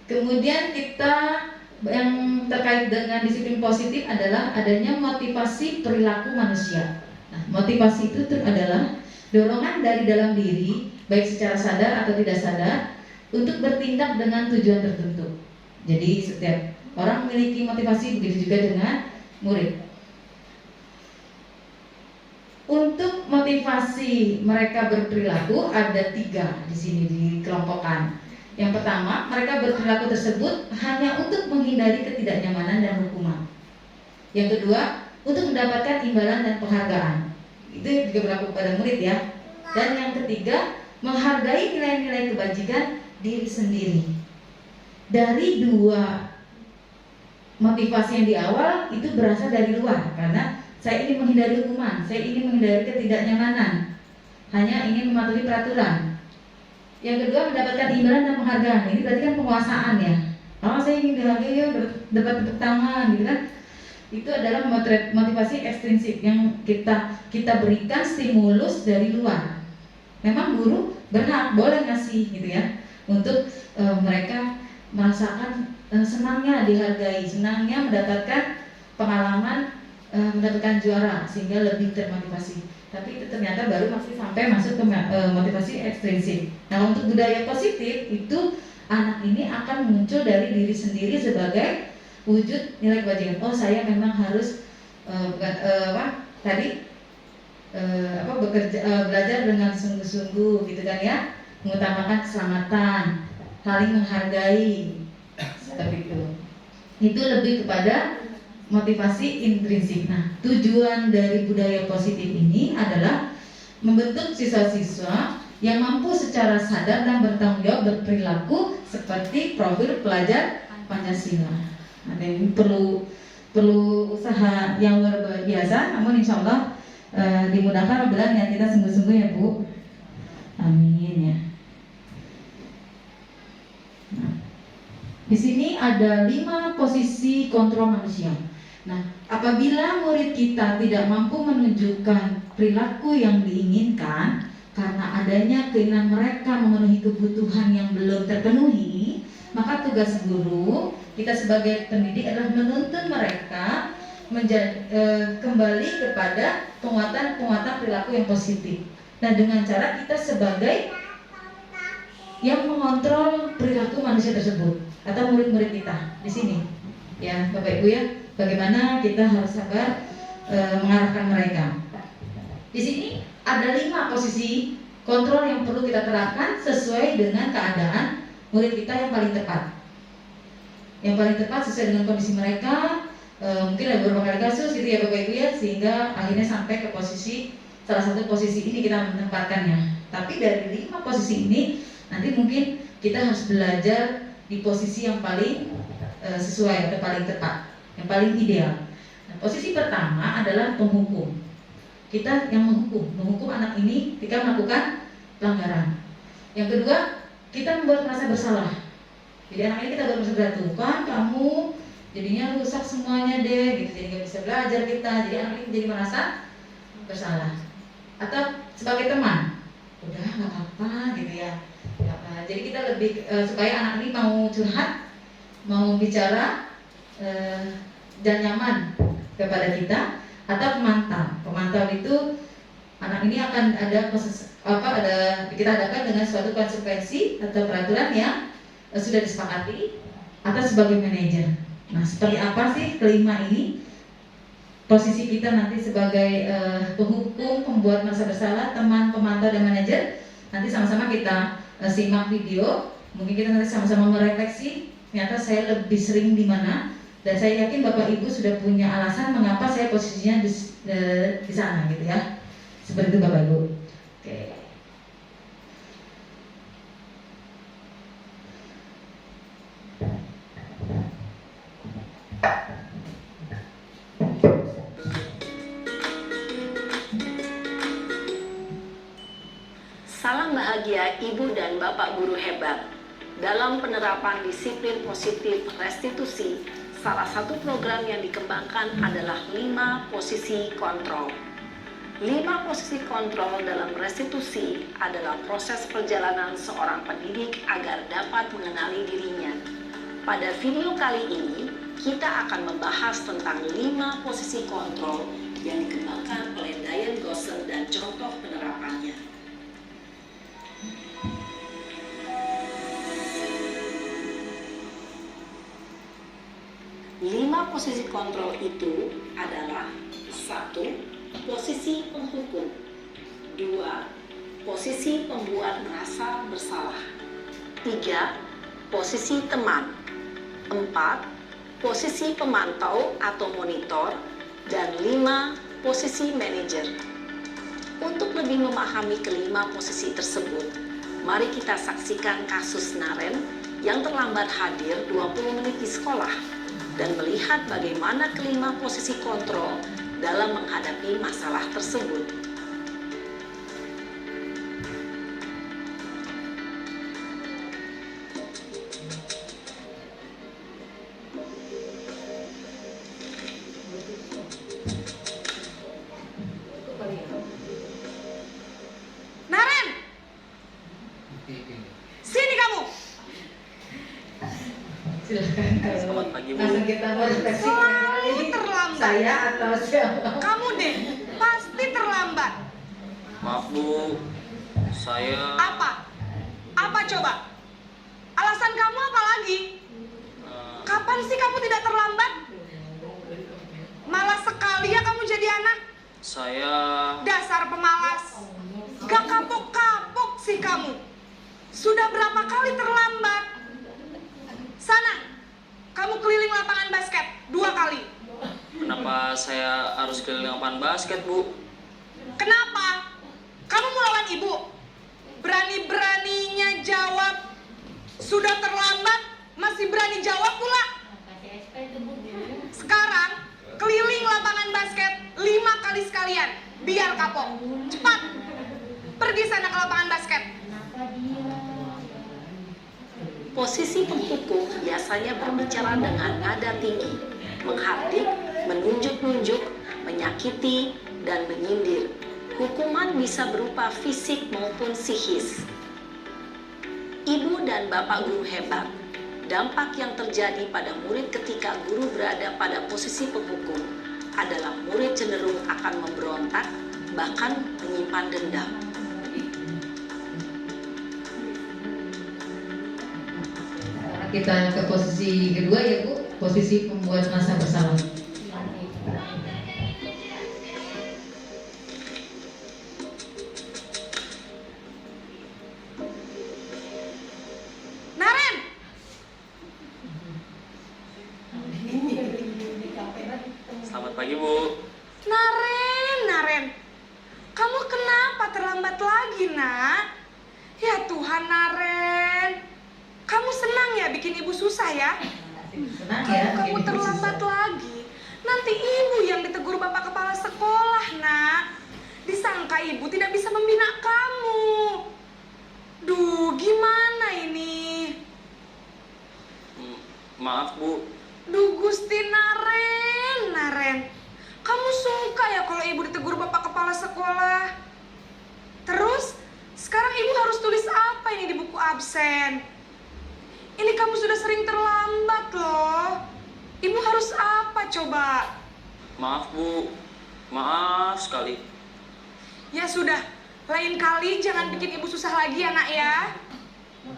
Kemudian kita yang terkait dengan disiplin positif adalah adanya motivasi perilaku manusia. Nah, motivasi itu adalah dorongan dari dalam diri, baik secara sadar atau tidak sadar, untuk bertindak dengan tujuan tertentu. Jadi setiap orang memiliki motivasi, begitu juga dengan murid. Untuk motivasi mereka berperilaku ada 3 di sini dikelompokkan. Yang pertama, mereka berperilaku tersebut hanya untuk menghindari ketidaknyamanan dan hukuman. Yang kedua, untuk mendapatkan imbalan dan penghargaan. Itu juga berlaku kepada murid ya. Dan yang ketiga, menghargai nilai-nilai kebajikan diri sendiri. Dari 2 motivasi yang di awal itu berasal dari luar, karena saya ingin menghindari hukuman, saya ingin menghindari ketidaknyamanan, hanya ingin mematuhi peraturan. Yang kedua, mendapatkan imbalan dan penghargaan. Ini berarti kan penguasaan ya. Kalau saya ingin dihargai ya dapat tepuk tangan, gitu kan. Itu adalah motivasi ekstrinsik yang kita berikan stimulus dari luar. Memang guru berhak boleh ngasih gitu ya, untuk mereka merasakan senangnya dihargai, senangnya mendapatkan pengalaman, mendapatkan juara sehingga lebih termotivasi. Tapi itu ternyata baru masih sampai masuk ke motivasi ekstrinsik. Nah, untuk budaya positif itu anak ini akan muncul dari diri sendiri sebagai wujud nilai kebajikan. Oh, saya memang harus belajar dengan sungguh-sungguh gitu kan ya, mengutamakan keselamatan, saling menghargai, seperti itu. Itu lebih kepada motivasi intrinsik. Nah, tujuan dari budaya positif ini adalah membentuk siswa-siswa yang mampu secara sadar dan bertanggung jawab berperilaku seperti profil pelajar Pancasila. Nah, ini perlu usaha yang luar biasa, namun insya Allah dimudahkan apabila niat kita sungguh-sungguh ya Bu. Amin ya. Nah, di sini ada 5 posisi kontrol manusia. Nah, apabila murid kita tidak mampu menunjukkan perilaku yang diinginkan karena adanya keinginan mereka memenuhi kebutuhan yang belum terpenuhi, maka tugas guru kita sebagai pendidik adalah menuntun mereka kembali kepada penguatan perilaku yang positif. Nah, dengan cara kita sebagai yang mengontrol perilaku manusia tersebut atau murid-murid kita di sini, ya Bapak Ibu ya. Bagaimana kita harus sabar mengarahkan mereka. Di sini ada 5 posisi kontrol yang perlu kita terapkan sesuai dengan keadaan murid kita yang paling tepat. Yang paling tepat sesuai dengan kondisi mereka. Mungkin ada beberapa kali kasus gitu ya Bapak Ibu ya, sehingga akhirnya sampai ke posisi, salah satu posisi ini kita menempatkannya. Tapi dari 5 posisi ini nanti mungkin kita harus belajar di posisi yang paling sesuai atau paling tepat, yang paling ideal. Nah, posisi pertama adalah penghukum. Kita yang menghukum anak ini ketika melakukan pelanggaran. Yang kedua, kita membuat merasa bersalah. Jadi anak ini kita buat merasa bersalah, tuh kan kamu jadinya rusak semuanya deh, gitu. Jadi nggak bisa belajar kita. Jadi anak ini jadi merasa bersalah. Atau sebagai teman, udah nggak apa-apa gitu ya. Jadi kita lebih supaya anak ini mau curhat, mau bicara dan nyaman kepada kita. Atau pemantau itu anak ini akan ada kita adakan dengan suatu konsekuensi atau peraturan yang sudah disepakati atau sebagai manajer. Nah, seperti apa sih kelima ini? Posisi kita nanti sebagai penghukum, pembuat merasa bersalah, teman, pemantau, dan manajer. Nanti sama-sama kita simak video. Mungkin kita nanti sama-sama merefleksi. Ternyata saya lebih sering di mana. Dan saya yakin Bapak Ibu sudah punya alasan mengapa saya posisinya di sana gitu ya. Seperti itu Bapak Ibu. Oke. Salam bahagia Ibu dan Bapak guru hebat. Dalam penerapan disiplin positif restitusi, salah satu program yang dikembangkan adalah 5 posisi kontrol. 5 posisi kontrol dalam restitusi adalah proses perjalanan seorang pendidik agar dapat mengenali dirinya. Pada video kali ini, kita akan membahas tentang 5 posisi kontrol yang dikembangkan oleh Diane Gosser dan contoh penerapannya. 5 posisi kontrol itu adalah 1. Posisi penghukum. 2. Posisi pembuat merasa bersalah. 3. Posisi teman. 4. Posisi pemantau atau monitor. Dan 5. Posisi manajer. Untuk lebih memahami kelima posisi tersebut, mari kita saksikan kasus Naren yang terlambat hadir 20 menit di sekolah dan melihat bagaimana kelima posisi kontrol dalam menghadapi masalah tersebut. Naren, sini kamu. Silakan kalau langsung kita merefleksi Selalu terlambat. saya atau siapa. Kamu deh, pasti terlambat. Maaf Bu, saya Apa? Apa coba? Alasan kamu apa lagi? Kapan sih kamu tidak terlambat? Malas sekali ya kamu jadi anak. saya Dasar pemalas. Gak kapok-kapok sih kamu. Sudah berapa kali terlambat? Sana, kamu keliling lapangan basket 2 kali. kenapa saya harus keliling lapangan basket Bu? Kenapa? Kamu mau lawan ibu? Berani-beraninya jawab. Sudah terlambat, masih berani jawab pula. Sekarang, keliling lapangan basket 5 kali sekalian. Biar kapok. Cepat. Pergi sana ke lapangan basket. Posisi penghukum biasanya berbicara dengan nada tinggi, menghardik, menunjuk-nunjuk, menyakiti, dan menyindir. Hukuman bisa berupa fisik maupun psikis. Ibu dan Bapak guru hebat, dampak yang terjadi pada murid ketika guru berada pada posisi penghukum adalah murid cenderung akan memberontak, bahkan menyimpan dendam. Kita ke posisi kedua ya Bu, posisi pembuat merasa bersalah. Naren, Selamat pagi Bu. Naren. Kamu kenapa terlambat lagi, nak? Ya Tuhan, Naren. Kamu senang ya bikin ibu susah ya? Senang ya. Kamu bikin ibu terlambat susah. lagi. Nanti ibu yang ditegur bapak kepala sekolah, nak. Disangka ibu tidak bisa membina kamu. Duh, gimana ini? Maaf Bu. Duh, Gusti Naren. Kamu suka ya kalau ibu ditegur bapak kepala sekolah? Terus, sekarang ibu harus tulis apa ini di buku absen? Ini kamu sudah sering terlambat loh. Ibu harus apa coba? Maaf Bu. Maaf sekali. Ya sudah, lain kali jangan bikin ibu susah lagi ya nak ya.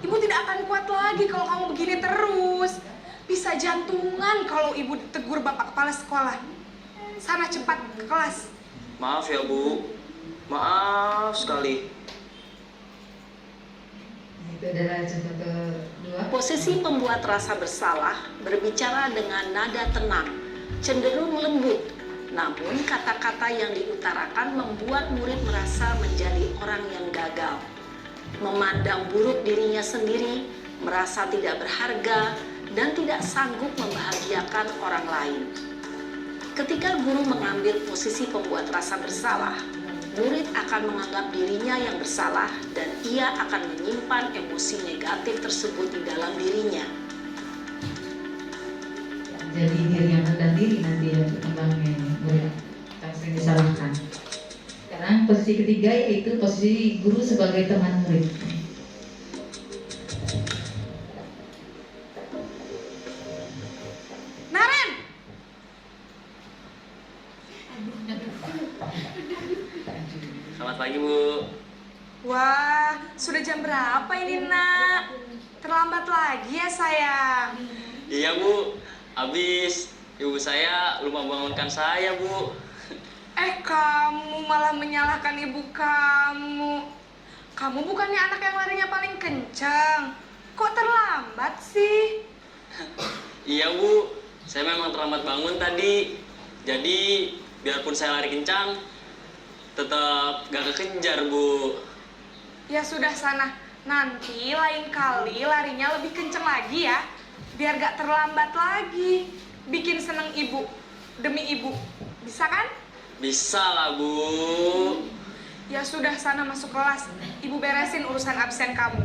Ibu tidak akan kuat lagi kalau kamu begini terus. Bisa jantungan kalau ibu ditegur bapak kepala sekolah. Sana cepat ke kelas. Maaf ya Bu. Maaf sekali. Itu adalah contoh kedua. Posisi pembuat rasa bersalah berbicara dengan nada tenang, cenderung lembut. Namun kata-kata yang diutarakan membuat murid merasa menjadi orang yang gagal, memandang buruk dirinya sendiri, merasa tidak berharga, dan tidak sanggup membahagiakan orang lain. Ketika guru mengambil posisi pembuat rasa bersalah, murid akan menganggap dirinya yang bersalah dan ia akan menyimpan emosi negatif tersebut di dalam dirinya. Jadi diri yang rendah diri nanti ya perkembangannya ini, murid yang sering disalahkan. Sekarang posisi ketiga yaitu posisi guru sebagai teman murid. Naren! Selamat pagi Bu. Wah, sudah jam berapa ini nak? Terlambat lagi ya sayang. Iya Bu. Habis ibu saya lupa bangunkan saya Bu. Kamu malah menyalahkan ibu kamu. Kamu bukannya anak yang larinya paling kencang. Kok terlambat sih? Iya Bu. Saya memang terlambat bangun tadi. Jadi biarpun saya lari kencang, tetap gak kekejar Bu. Ya sudah sana. Nanti lain kali larinya lebih kencang lagi ya. Biar gak terlambat lagi. Bikin seneng ibu. Demi ibu. Bisa kan? Bisa lah Bu. Ya sudah sana masuk kelas. Ibu beresin urusan absen kamu.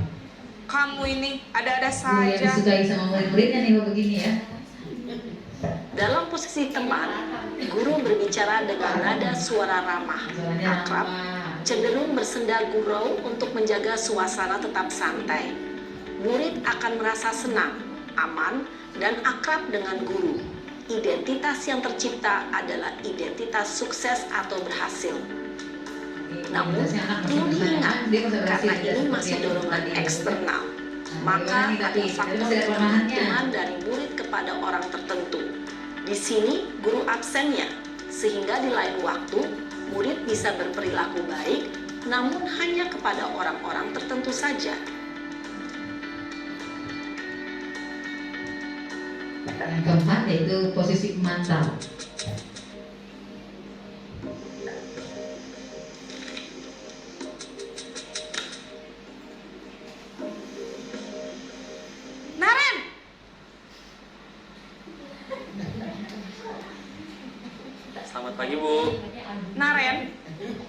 Kamu ini ada-ada Guru yang saja. disukai sama murid-muridnya nih begini ya. Dalam posisi teman, guru berbicara dengan nada suara ramah, akrab, cenderung bersenda gurau untuk menjaga suasana tetap santai. Murid akan merasa senang, aman, dan akrab dengan guru. Identitas yang tercipta adalah identitas sukses atau berhasil. Namun, perlu diingat, karena ini masih dorongan eksternal, maka ada faktor ketergantungan dari murid kepada orang tertentu. Di sini, guru absennya, sehingga di lain waktu, murid bisa berperilaku baik, namun hanya kepada orang-orang tertentu saja. Yang keempat yaitu posisi pemantau. Naren! Selamat pagi Bu. Naren,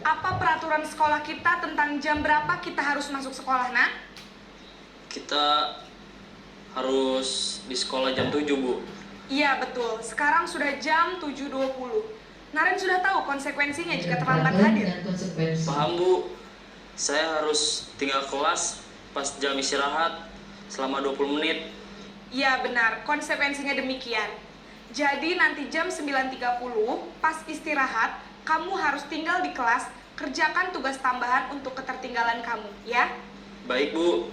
apa peraturan sekolah kita tentang jam berapa kita harus masuk sekolah, nak? Kita harus di sekolah jam 7 Bu. Iya, betul. Sekarang sudah jam 7.20. Naren sudah tahu konsekuensinya jika terlambat hadir. Dan konsekuensi. Paham Bu. Saya harus tinggal kelas pas jam istirahat selama 20 menit. Iya, benar. Konsekuensinya demikian. Jadi nanti jam 9.30 pas istirahat, kamu harus tinggal di kelas, kerjakan tugas tambahan untuk ketertinggalan kamu, ya? Baik Bu.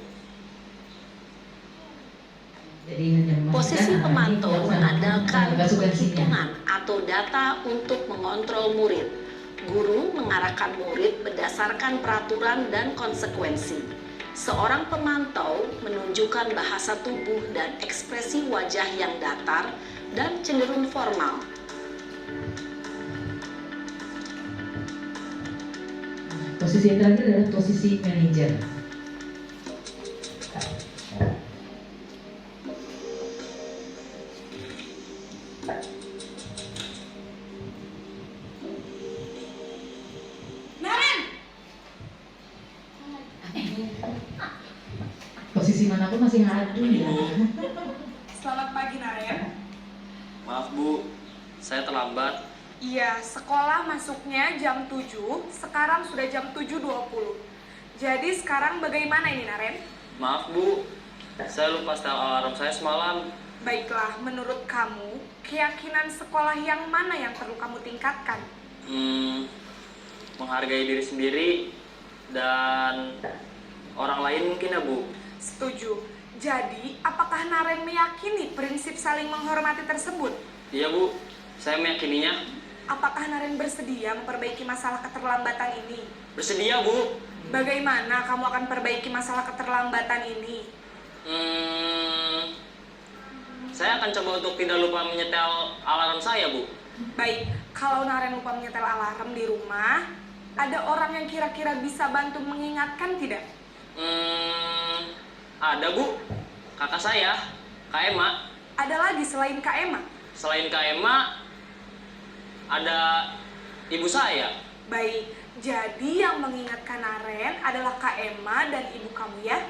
Jadi hanya Posisi pemantau mengandalkan konsekuensinya. perhitungan atau data untuk mengontrol murid. Guru mengarahkan murid berdasarkan peraturan dan konsekuensi. Seorang pemantau menunjukkan bahasa tubuh dan ekspresi wajah yang datar dan cenderung formal. Posisi yang terakhir adalah posisi manajer. Kok masih ngadu ya? Selamat pagi Naren. Maaf Bu, saya terlambat. Iya, sekolah masuknya jam 7, sekarang sudah jam 7.20. Jadi sekarang bagaimana ini Naren? Maaf Bu, saya lupa setel alarm saya semalam. Baiklah, menurut kamu, keyakinan sekolah yang mana yang perlu kamu tingkatkan? Menghargai diri sendiri dan orang lain mungkin ya Bu. Setuju. Jadi, apakah Naren meyakini prinsip saling menghormati tersebut? Iya Bu, saya meyakininya. Apakah Naren bersedia memperbaiki masalah keterlambatan ini? Bersedia Bu. Bagaimana kamu akan perbaiki masalah keterlambatan ini? Saya akan coba untuk tidak lupa menyetel alarm saya Bu. Baik, kalau Naren lupa menyetel alarm di rumah, ada orang yang kira-kira bisa bantu mengingatkan tidak? Ada Bu, kakak saya, Kak Emma. Ada lagi selain Kak Emma? Selain Kak Emma, ada ibu saya. Baik, jadi yang mengingatkan Naren adalah Kak Emma dan ibu kamu ya?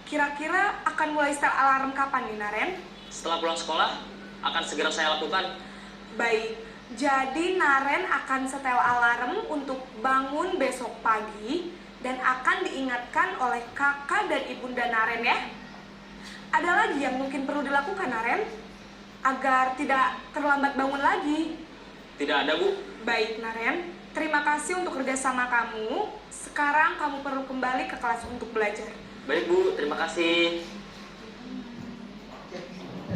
Kira-kira akan mulai setel alarm kapan nih Naren? Setelah pulang sekolah, akan segera saya lakukan. Baik, jadi Naren akan setel alarm untuk bangun besok pagi dan akan diingatkan oleh kakak dan ibunda Naren ya. Ada lagi yang mungkin perlu dilakukan Naren agar tidak terlambat bangun lagi? Tidak ada Bu. Baik Naren, terima kasih untuk kerjasama kamu. Sekarang kamu perlu kembali ke kelas untuk belajar. Baik Bu, terima kasih.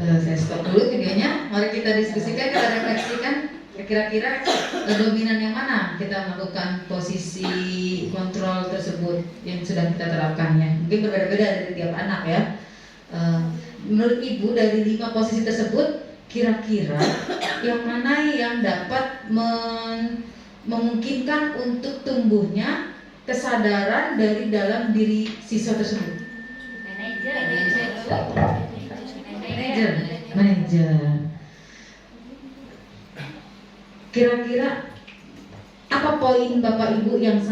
Saya stop dulu videonya. Mari kita diskusikan, kita refleksikan. Kira-kira dominan yang mana kita melakukan posisi kontrol tersebut yang sudah kita terapkan ya. Mungkin berbeda-beda dari tiap anak ya. Menurut Ibu dari 5 posisi tersebut, kira-kira yang mana yang dapat memungkinkan untuk tumbuhnya kesadaran dari dalam diri siswa tersebut? Manajer. Kira-kira apa poin Bapak Ibu yang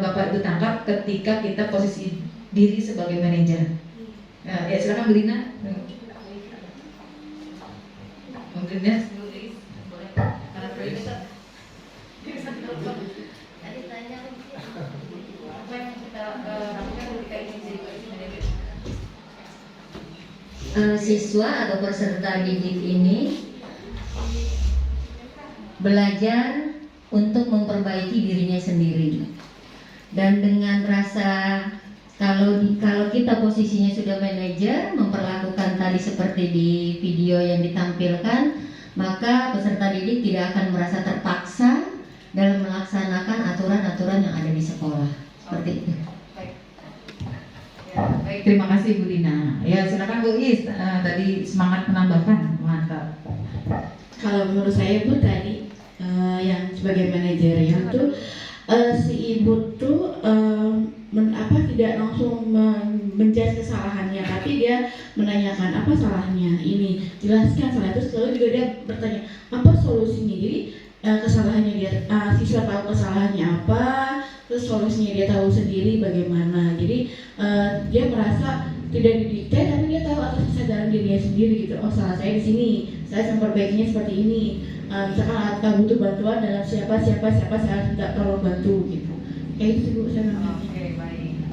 Bapak Ibu tangkap ketika kita posisi diri sebagai manajer? Ya silakan Bu Lina. Mungkin ya. Tadi tanya apa yang kita lakukan ketika ingin jadi manajer? Siswa atau peserta didik ini belajar untuk memperbaiki dirinya sendiri, dan dengan rasa kalau kita posisinya sudah manajer, memperlakukan tadi seperti di video yang ditampilkan, maka peserta didik tidak akan merasa terpaksa dalam melaksanakan aturan-aturan yang ada di sekolah. Seperti itu. Baik, terima kasih Bu Lina. Ya silakan Bu Is, tadi semangat menambahkan, mantap. Kalau menurut saya Bu tadi yang sebagai manajer itu si ibu tuh tidak langsung menjudge kesalahannya, tapi dia menanyakan apa salahnya, ini jelaskan salah, terus lalu juga dia bertanya apa solusinya. Jadi kesalahannya dia siswa tahu kesalahannya apa, terus solusinya dia tahu sendiri bagaimana. Jadi dia merasa tidak didikte, tapi dia tahu atas kesadaran dirinya sendiri gitu. Oh salah saya di sini, saya memperbaikinya seperti ini. Misalkan akan butuh bantuan dalam siapa saya tidak tolong bantu gitu. Kayak itu sih Bu saya. Oke, baik.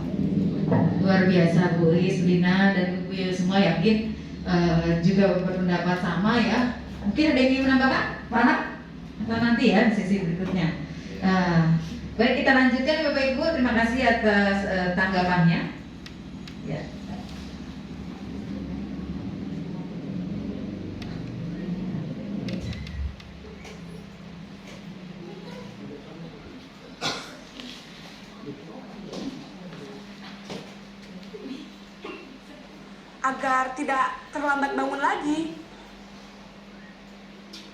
Luar biasa Bu Is, Lina dan Bu semua yakin juga berpendapat sama ya. Mungkin ada yang ingin menambahkan? Pak Anak? Atau nanti ya di sesi berikutnya. Baik, kita lanjutkan Bapak Ibu. Terima kasih atas tanggapannya. Ya. Agar tidak terlambat bangun lagi.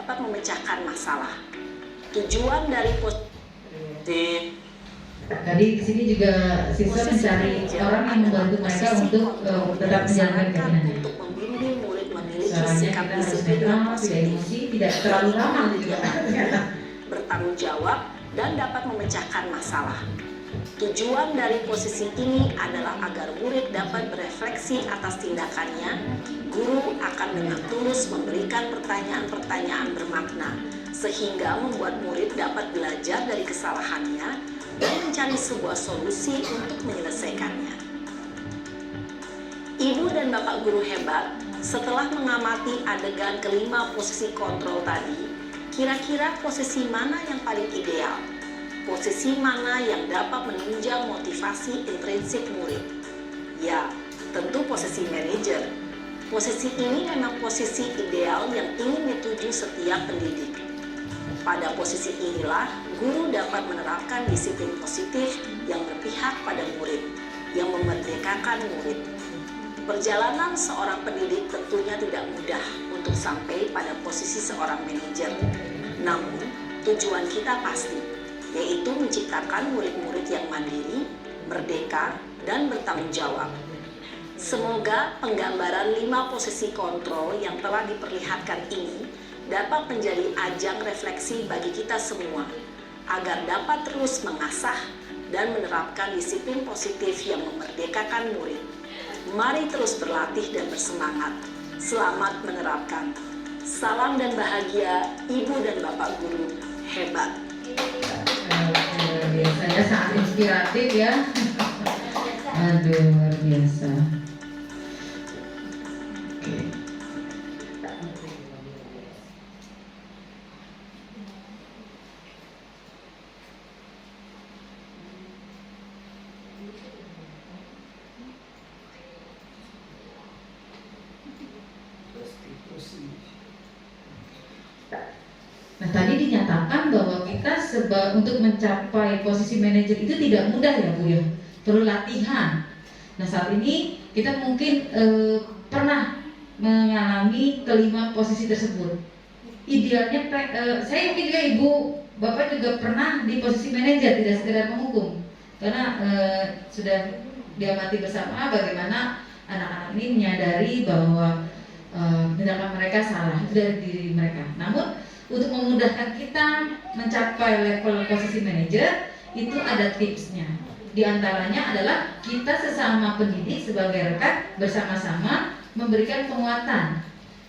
Dapat memecahkan masalah. Tujuan dari Tadi di sini juga siswa mencari orang yang membantu mereka untuk tetap menjalankan keinginannya. Untuk membimbing murid memiliki Caranya sikap kita harus disiplin dan netral, tidak positif, emosi, tidak terlalu ramah juga. bertanggung jawab, dan dapat memecahkan masalah. Tujuan dari posisi ini adalah agar murid dapat berefleksi atas tindakannya. Guru akan dengan tulus memberikan pertanyaan-pertanyaan bermakna, sehingga membuat murid dapat belajar dari kesalahannya dan mencari sebuah solusi untuk menyelesaikannya. Ibu dan Bapak guru hebat, setelah mengamati adegan kelima posisi kontrol tadi, kira-kira posisi mana yang paling ideal? Posisi mana yang dapat menunjang motivasi intrinsik murid? Ya, tentu posisi manajer. Posisi ini memang posisi ideal yang ingin dituju setiap pendidik. Pada posisi inilah, guru dapat menerapkan disiplin positif yang berpihak pada murid, yang memerdekakan murid. Perjalanan seorang pendidik tentunya tidak mudah untuk sampai pada posisi seorang manajer. Namun, tujuan kita pasti, yaitu menciptakan murid-murid yang mandiri, merdeka, dan bertanggung jawab. Semoga penggambaran 5 posisi kontrol yang telah diperlihatkan ini dapat menjadi ajang refleksi bagi kita semua, agar dapat terus mengasah dan menerapkan disiplin positif yang memerdekakan murid. Mari terus berlatih dan bersemangat. Selamat menerapkan. Salam dan bahagia, Ibu dan Bapak guru hebat. Biasanya sangat inspiratif ya. Aduh, luar biasa. Oke. Nah, tadi dinyatakan bahwa kita untuk mencapai posisi manajer itu tidak mudah ya Bu ya, perlu latihan. Nah, saat ini kita mungkin pernah mengalami kelima posisi tersebut. Idealnya, saya yakin juga Ibu, Bapak juga pernah di posisi manajer, tidak sekedar menghukum. Karena sudah diamati bersama bagaimana anak-anak ini menyadari bahwa tindakan mereka salah, itu dari diri mereka. Namun untuk memudahkan kita mencapai level posisi manajer, itu ada tipsnya. Di antaranya adalah kita sesama pendidik sebagai rekan bersama-sama memberikan penguatan,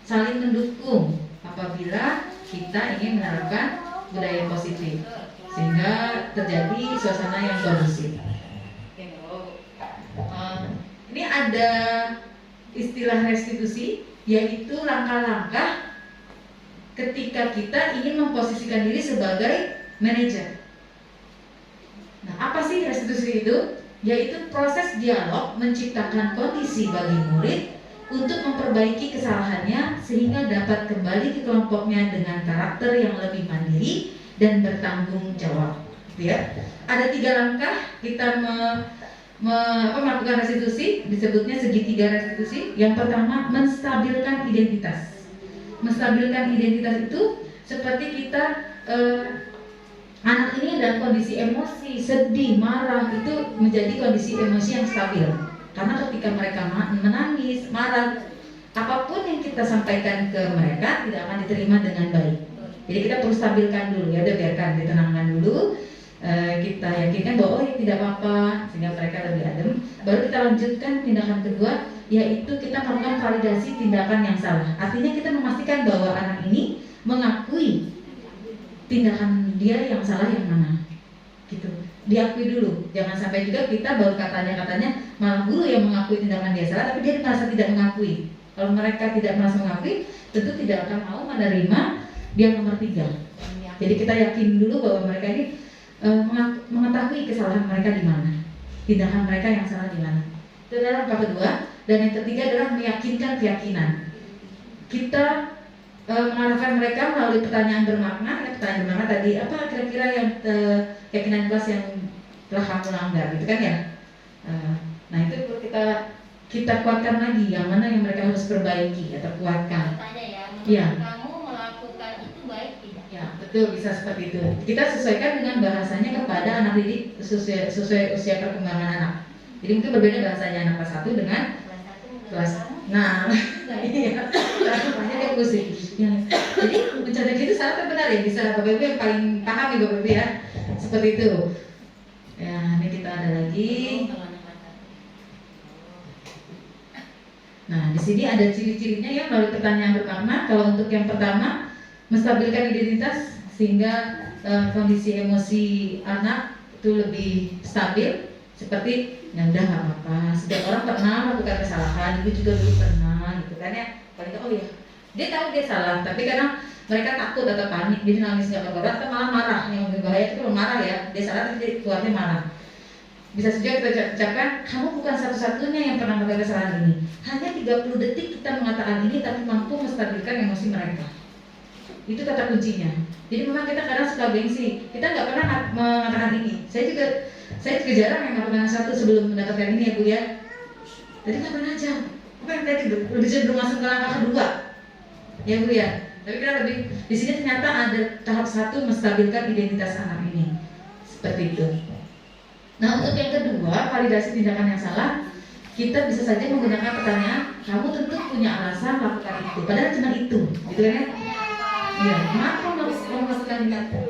saling mendukung apabila kita ingin menerapkan budaya positif, sehingga terjadi suasana yang kondusif. Ini ada istilah restitusi, yaitu langkah-langkah ketika kita ingin memposisikan diri sebagai manajer. Nah, apa sih restitusi itu? Yaitu proses dialog menciptakan kondisi bagi murid untuk memperbaiki kesalahannya sehingga dapat kembali ke kelompoknya dengan karakter yang lebih mandiri dan bertanggung jawab. Ya, ada 3 langkah kita melakukan restitusi, disebutnya segitiga restitusi. Yang pertama, menstabilkan identitas. Menstabilkan identitas itu seperti kita anak ini dalam kondisi emosi, sedih, marah, itu menjadi kondisi emosi yang stabil. Karena ketika mereka menangis, marah, apapun yang kita sampaikan ke mereka tidak akan diterima dengan baik. Jadi kita perlu stabilkan dulu, ya udah biarkan ditenangkan dulu. Kita yakinkan bahwa tidak apa-apa sehingga mereka lebih adem. Baru kita lanjutkan tindakan kedua, yaitu kita melakukan validasi tindakan yang salah. Artinya kita memastikan bahwa anak ini mengakui tindakan dia yang salah yang mana, gitu. Diakui dulu, jangan sampai juga kita baru katanya malah guru yang mengakui tindakan dia salah, tapi dia merasa tidak mengakui. Kalau mereka tidak merasa mengakui, tentu tidak akan mau menerima dia nomor 3. Jadi kita yakin dulu bahwa mereka ini mengetahui kesalahan mereka di mana, tindakan mereka yang salah di mana. Itu adalah langkah kedua. Dan yang ketiga adalah meyakinkan keyakinan. Kita mengarahkan mereka melalui pertanyaan bermakna. Pertanyaan bermakna tadi, apa kira-kira yang keyakinan kelas yang telah kamu langgar, gitu kan ya? Nah itu perlu kita kuatkan lagi, yang mana yang mereka harus perbaiki atau kuatkan. Ya. Kamu melakukan itu baik tidak? Ya, betul, bisa seperti itu. Kita sesuaikan dengan bahasanya kepada anak didik sesuai usia perkembangan anak. Jadi mungkin berbeda bahasanya anak kelas 1 dengan kelas. Nah, iya, banyak yang pusing. Ya. Jadi bercanda itu sangat benar ya, bisa Bapak Ibu yang paling paham ya Bapak Ibu ya. Seperti itu. Ya, ini kita ada lagi. Nah, di sini ada ciri-cirinya ya melalui pertanyaan bermakna. Kalau untuk yang pertama, menstabilkan identitas sehingga kondisi emosi anak itu lebih stabil, seperti ya udah nggak apa-apa, setiap orang pernah melakukan kesalahan, ibu juga dulu pernah gitu kan ya. Paling oh ya, dia tahu dia salah, tapi kadang mereka takut atau panik, jadi nangis nggak keluar atau malah marah. Yang lebih bahaya itu kalau marah ya, dia salah tapi keluarnya marah. Bisa saja kita ucapkan, kamu bukan satu-satunya yang pernah melakukan kesalahan ini. Hanya 30 detik kita mengatakan ini, tapi mampu menstabilkan emosi mereka. Itu kata kuncinya. Jadi memang kita kadang suka gengsi, kita nggak pernah mengatakan ini. Saya juga jarang yang melakukan satu sebelum mendapatkan ini ya Bu ya. Jadi nggak pernah aja. Bukan tadi lebih cenderung masuk ke langkah kedua, ya Bu ya. Tapi kita lebih di sini ternyata ada tahap satu menstabilkan identitas anak ini, seperti itu. Nah untuk yang kedua, validasi tindakan yang salah, kita bisa saja menggunakan pertanyaan, kamu tentu punya alasan melakukan itu, padahal cuma itu, gitu kan ya? Iya, kenapa kamu melakukan itu?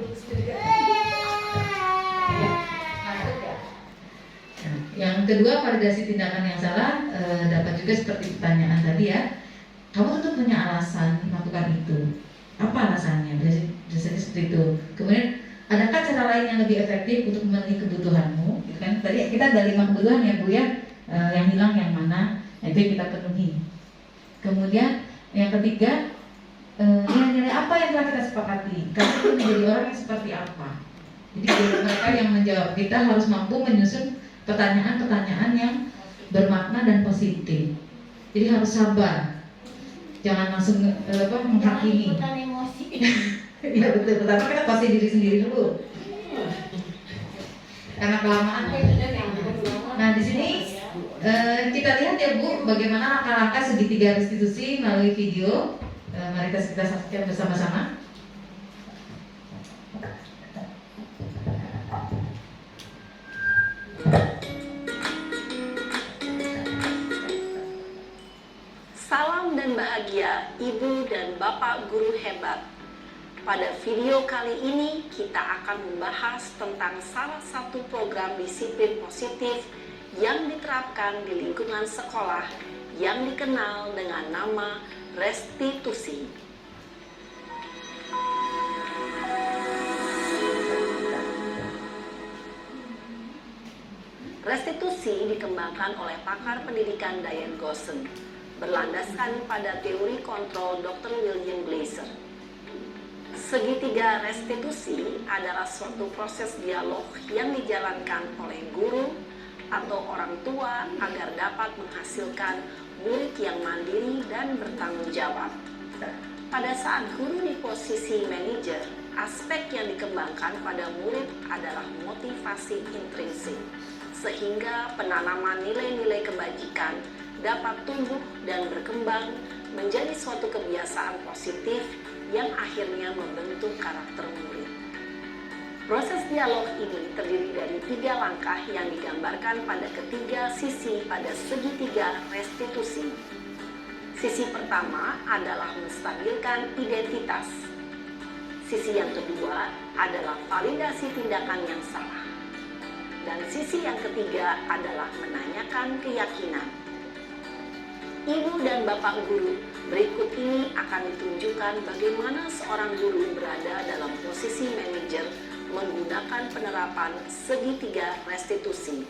Yang kedua, validasi tindakan yang salah dapat juga seperti pertanyaan tadi ya. Kamu tentu punya alasan melakukan itu. Apa alasannya? Biasanya seperti itu. Kemudian, adakah cara lain yang lebih efektif untuk memenuhi kebutuhanmu? Gitu kan? Tadi kita ada 5 kebutuhan ya Bu ya. Yang hilang yang mana? Itu yang kita penuhi. Kemudian yang ketiga, nilai-nilai apa yang telah kita sepakati? Kamu itu menjadi orang yang seperti apa? Jadi mereka yang menjawab, kita harus mampu menyusun pertanyaan-pertanyaan yang bermakna dan positif. Jadi harus sabar. Jangan langsung menghakimi. Iya betul. Pertama kita pasti diri sendiri dulu. Karena kelamaan. Nah di sini kita lihat ya Bu, bagaimana langkah-langkah segitiga restitusi melalui video. Mari kita saksikan bersama-sama. Salam dan bahagia Ibu dan Bapak guru hebat. Pada video kali ini kita akan membahas tentang salah satu program disiplin positif yang diterapkan di lingkungan sekolah yang dikenal dengan nama restitusi. Restitusi dikembangkan oleh pakar pendidikan Diane Gosson, berlandaskan pada teori kontrol Dr. William Glasser. Segitiga restitusi adalah suatu proses dialog yang dijalankan oleh guru atau orang tua agar dapat menghasilkan murid yang mandiri dan bertanggung jawab. Pada saat guru di posisi manajer, aspek yang dikembangkan pada murid adalah motivasi intrinsik, sehingga penanaman nilai-nilai kebajikan dapat tumbuh dan berkembang menjadi suatu kebiasaan positif yang akhirnya membentuk karakter murid. Proses dialog ini terdiri dari 3 langkah yang digambarkan pada ketiga sisi pada segitiga restitusi. Sisi pertama adalah menstabilkan identitas. Sisi yang kedua adalah validasi tindakan yang salah. Dan sisi yang ketiga adalah menanyakan keyakinan. Ibu dan Bapak guru, berikut ini akan ditunjukkan bagaimana seorang guru berada dalam posisi manajer menggunakan penerapan segitiga restitusi.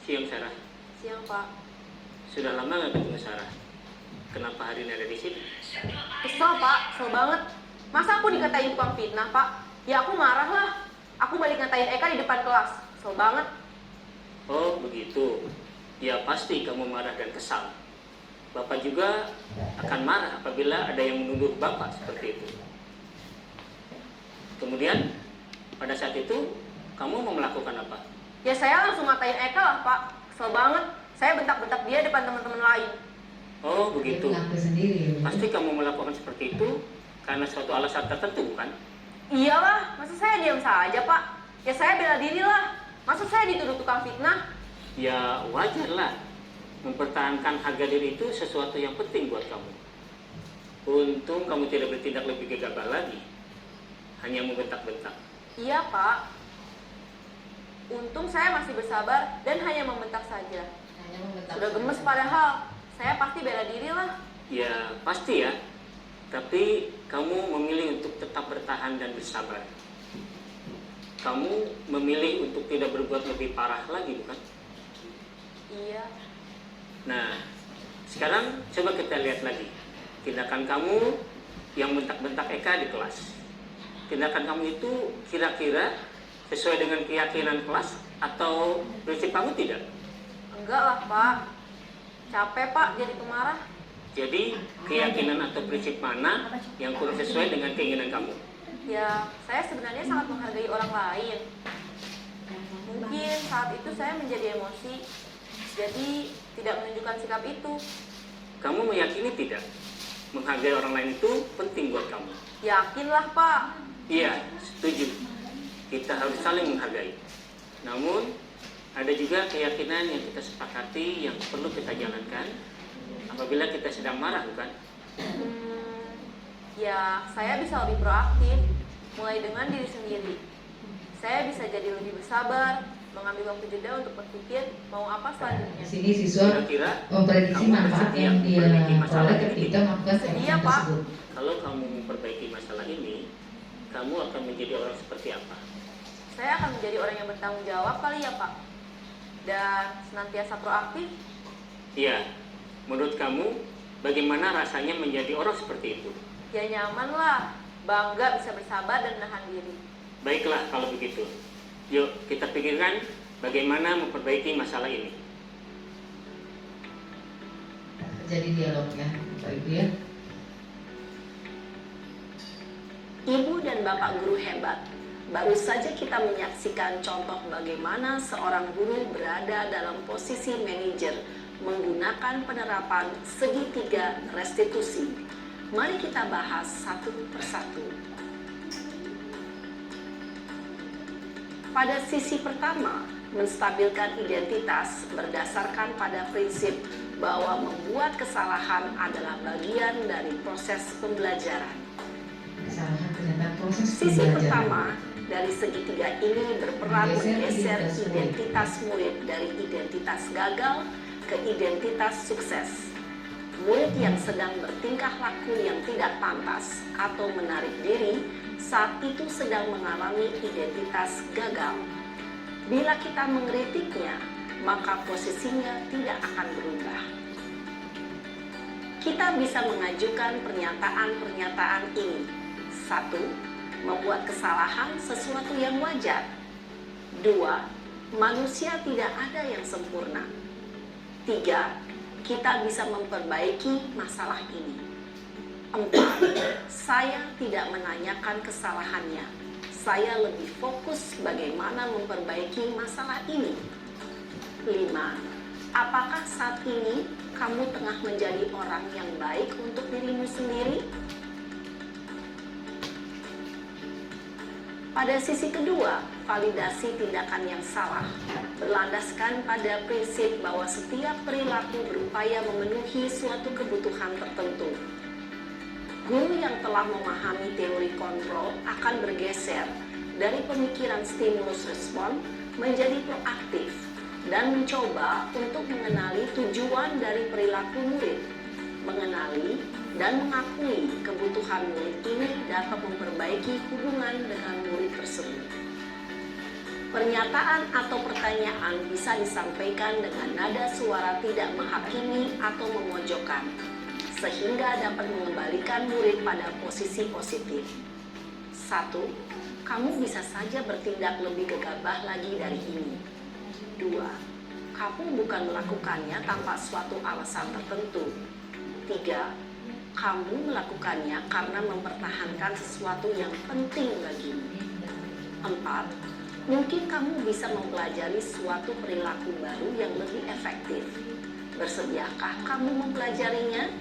Siang Sarah. Siang Pak. Sudah lama nggak ketemu Sarah? Kenapa hari ini ada di sini? Kesel Pak, kesel banget. Masa aku dikatain tukang fitnah Pak? Ya aku marah lah. Aku balik ngatain Eka di depan kelas. Kesel banget. Oh begitu. Ya pasti kamu marah dan kesal. Bapak juga akan marah apabila ada yang menuduh Bapak seperti itu. Kemudian pada saat itu kamu mau melakukan apa? Ya saya langsung ngatain Eka lah Pak. Kesel banget. Saya bentak-bentak dia depan teman-teman lain. Oh begitu. Sendiri, pasti kamu melakukan seperti itu karena suatu alasan tertentu bukan? Iyalah, masa saya diam saja Pak? Ya saya bela diri lah. Masa saya dituduh tukang fitnah? Ya wajarlah, mempertahankan harga diri itu sesuatu yang penting buat kamu. Untung kamu tidak bertindak lebih gegabah lagi, hanya membentak-bentak. Iya, Pak. Untung saya masih bersabar dan hanya membentak saja. Sudah gemes padahal, saya pasti bela diri lah. Ya pasti ya, tapi kamu memilih untuk tetap bertahan dan bersabar. Kamu memilih untuk tidak berbuat lebih parah lagi, bukan? Iya. Nah, sekarang coba kita lihat lagi tindakan kamu yang bentak-bentak Eka di kelas. Tindakan kamu itu kira-kira sesuai dengan keyakinan kelas atau prinsip kamu tidak? Enggak lah, Pak. Capek, Pak, jadi pemarah. Jadi, keyakinan atau prinsip mana yang kurang sesuai dengan keinginan kamu? Ya, saya sebenarnya sangat menghargai orang lain. Mungkin saat itu saya menjadi emosi, jadi tidak menunjukkan sikap itu. Kamu meyakini tidak? Menghargai orang lain itu penting buat kamu. Yakinlah, Pak. Iya, setuju. Kita harus saling menghargai. Namun, ada juga keyakinan yang kita sepakati yang perlu kita jalankan apabila kita sedang marah, bukan? Ya, saya bisa lebih proaktif, mulai dengan diri sendiri. Saya bisa jadi lebih bersabar, mengambil waktu jeda untuk berpikir mau apa selanjutnya. Di sini siswa memprediksi manfaat yang dia peroleh ketika melakukan Iya, Pak. tersebut. Kalau kamu memperbaiki masalah ini, kamu akan menjadi orang seperti apa? Saya akan menjadi orang yang bertanggung jawab kali ya, Pak. Dan senantiasa proaktif. Iya, menurut kamu bagaimana rasanya menjadi orang seperti itu? Ya nyaman lah, bangga bisa bersabar dan menahan diri. Baiklah kalau begitu. Yuk kita pikirkan bagaimana memperbaiki masalah ini. Jadi dialognya, Bapak Ibu ya. Ibu dan Bapak guru hebat, baru saja kita menyaksikan contoh bagaimana seorang guru berada dalam posisi manajer menggunakan penerapan segitiga restitusi. Mari kita bahas satu persatu. Pada sisi pertama, menstabilkan identitas berdasarkan pada prinsip bahwa membuat kesalahan adalah bagian dari proses pembelajaran. Sisi pertama dari segitiga ini berperan menggeser identitas murid dari identitas gagal ke identitas sukses. Murid yang sedang bertingkah laku yang tidak pantas atau menarik diri saat itu sedang mengalami identitas gagal. Bila kita mengkritiknya, maka posisinya tidak akan berubah. Kita bisa mengajukan pernyataan-pernyataan ini. 1. Membuat kesalahan sesuatu yang wajar. 2. Manusia tidak ada yang sempurna. 3. Kita bisa memperbaiki masalah ini. 4. Saya tidak menanyakan kesalahannya. Saya lebih fokus bagaimana memperbaiki masalah ini. 5. Apakah saat ini kamu tengah menjadi orang yang baik untuk dirimu sendiri? Pada sisi kedua, validasi tindakan yang salah berlandaskan pada prinsip bahwa setiap perilaku berupaya memenuhi suatu kebutuhan tertentu. Guru yang telah memahami teori kontrol akan bergeser dari pemikiran stimulus respon menjadi proaktif dan mencoba untuk mengenali tujuan dari perilaku murid, mengenali dan mengakui kebutuhan murid ini dapat memperbaiki hubungan dengan murid tersebut. Pernyataan atau pertanyaan bisa disampaikan dengan nada suara tidak menghakimi atau memojokkan, sehingga dapat mengembalikan murid pada posisi positif. 1. Kamu bisa saja bertindak lebih gegabah lagi dari ini. 2. Kamu bukan melakukannya tanpa suatu alasan tertentu. 3. Kamu melakukannya karena mempertahankan sesuatu yang penting bagimu. 4. Mungkin kamu bisa mempelajari suatu perilaku baru yang lebih efektif. Bersediakah kamu mempelajarinya?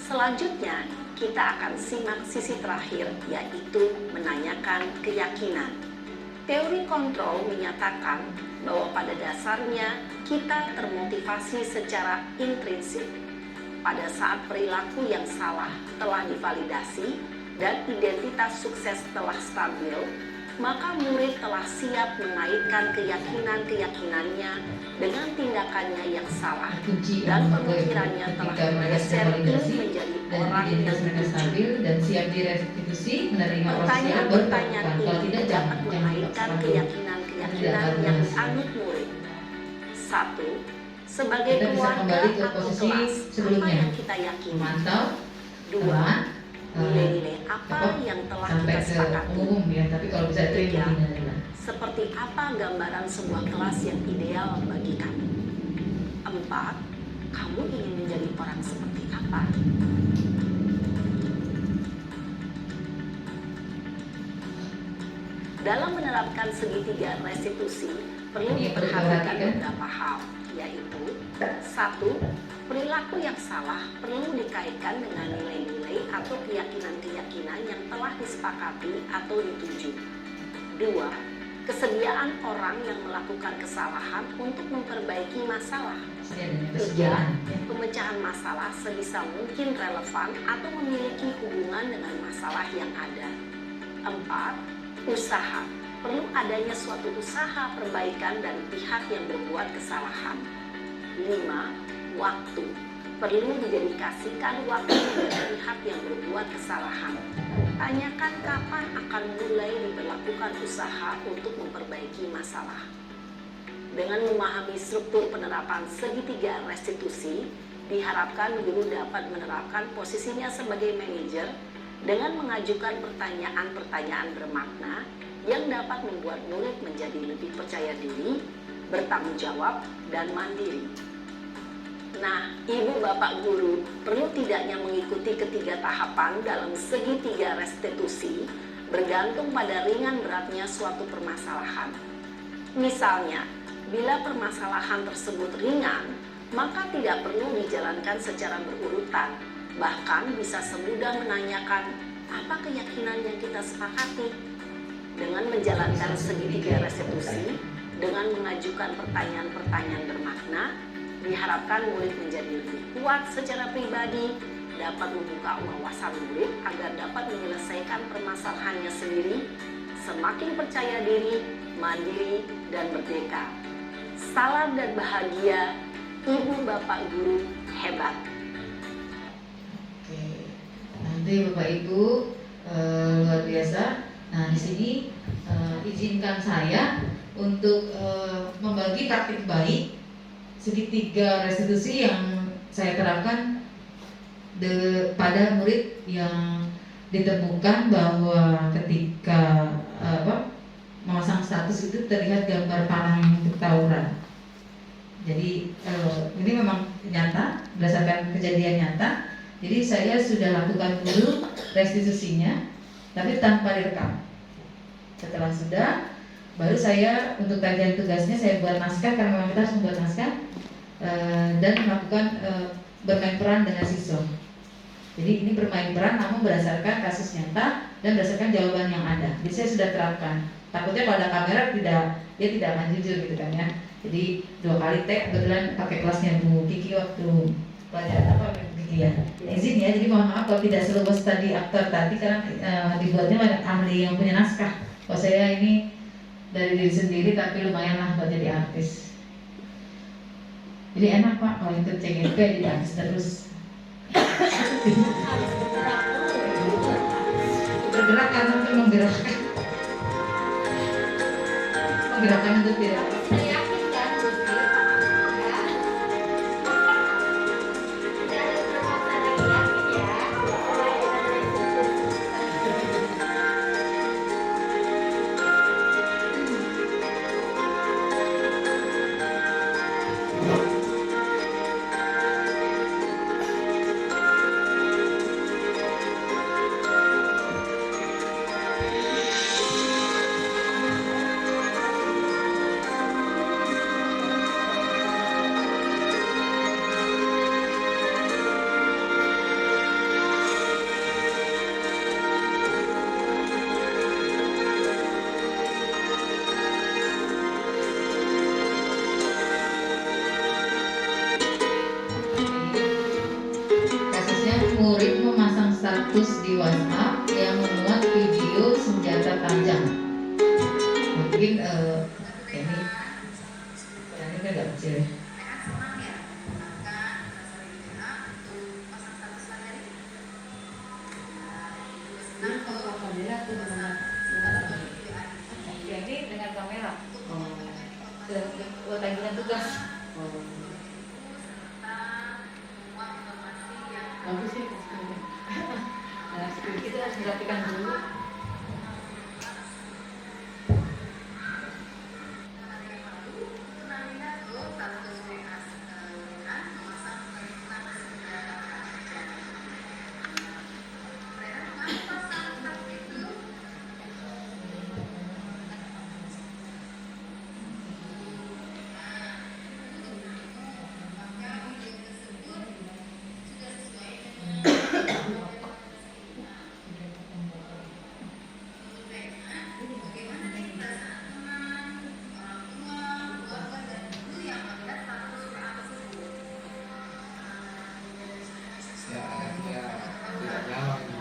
Selanjutnya, kita akan simak sisi terakhir, yaitu menanyakan keyakinan. Teori kontrol menyatakan bahwa pada dasarnya kita termotivasi secara intrinsik. Pada saat perilaku yang salah telah divalidasi dan identitas sukses telah stabil, maka murid telah siap mengaitkan keyakinan-keyakinannya dengan tindakannya yang salah dan pemikirannya telah bergeser menjadi orang yang stabil dan siap direstitusi menerima pertanyaan-pertanyaan ini dapat mengaitkan keyakinan-keyakinan yang dianut murid. 1. Sebagai keluarga atau kelas, apa yang kita yakini. 2. Nilai-nilai apa yang telah kita sepakati. Tapi kalau bisa 3. Seperti apa gambaran sebuah kelas yang ideal bagi kamu. 4. Kamu ingin menjadi orang seperti apa? Dalam menerapkan segitiga restitusi, perlu diperhatikan beberapa hal, yaitu 1. Perilaku yang salah perlu dikaitkan dengan nilai-nilai atau keyakinan-keyakinan yang telah disepakati atau dituju. 2. Kesediaan orang yang melakukan kesalahan untuk memperbaiki masalah. 3. Pemecahan masalah sebisa mungkin relevan atau memiliki hubungan dengan masalah yang ada. 4. Usaha. Perlu adanya suatu usaha perbaikan dari pihak yang berbuat kesalahan. 5. Waktu. Perlu didedikasikan waktu dari pihak yang berbuat kesalahan. Tanyakan kapan akan mulai diberlakukan usaha untuk memperbaiki masalah. Dengan memahami struktur penerapan segitiga restitusi, diharapkan guru dapat menerapkan posisinya sebagai manajer dengan mengajukan pertanyaan-pertanyaan bermakna yang dapat membuat murid menjadi lebih percaya diri, bertanggung jawab, dan mandiri. Nah, ibu bapak guru perlu tidaknya mengikuti ketiga tahapan dalam segitiga restitusi bergantung pada ringan beratnya suatu permasalahan. Misalnya, bila permasalahan tersebut ringan, maka tidak perlu dijalankan secara berurutan. Bahkan bisa semudah menanyakan apa keyakinan yang kita sepakati. Dengan menjalankan segitiga restitusi, dengan mengajukan pertanyaan-pertanyaan bermakna, diharapkan murid menjadi lebih kuat secara pribadi, dapat membuka wawasan murid agar dapat menyelesaikan permasalahannya sendiri, semakin percaya diri, mandiri, dan merdeka. Salam dan bahagia, ibu bapak guru hebat. Oke, nanti bapak ibu luar biasa. Nah, di sini izinkan saya untuk membagi praktik baik segitiga restitusi yang saya terapkan pada murid yang ditemukan bahwa ketika memasang status itu terlihat gambar panah yang bertawuran. Jadi ini memang nyata, berdasarkan kejadian nyata. Jadi saya sudah lakukan dulu restitusinya, tapi tanpa direkam. Setelah sudah, baru saya untuk kajian tugasnya saya buat naskah, karena memang kita harus membuat naskah dan melakukan bermain peran dengan siswa. Jadi ini bermain peran namun berdasarkan kasus nyata dan berdasarkan jawaban yang ada. Jadi saya sudah terapkan. Takutnya kalau ada kamera dia tidak akan jujur gitu kan ya. Jadi 2 kali kebetulan pakai kelasnya Bu Kiki waktu pelajaran Bu Kiki ya. Izin ya, jadi mohon maaf kalau tidak seluas tadi aktor tadi karena dibuatnya oleh ahli yang punya naskah. Kalau saya ini dari diri sendiri tapi lumayan lah buat jadi artis. Jadi enak Pak kalau ikut CGP jadi artis terus. Bergerak karena untuk menggerakkan untuk tidak. lihat tuh gimana? Ya, ini dengan kamera. Buat tagihan tugas. Bagus sih. Nah, kita harus merapikan dulu. Ya, anaknya tidak nyala ini.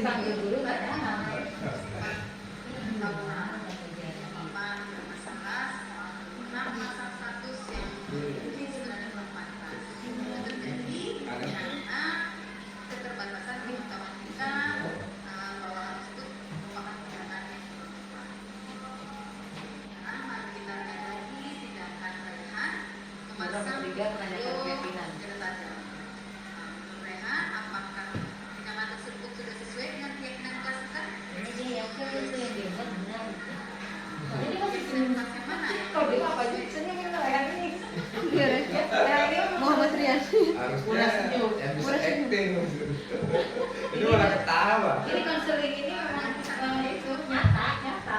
Panggil dulu nggak nyaman. Ketiga, menanyakan keyakinan. Ini dia yakin itu yang dia buat benar. Jadi masih Kalau dia apa aja, senyum ini kayak ini. Muhammad Rian. Harusnya yang bisa acting. Ini malah ketawa. Ini konseling ini memang itu nyata.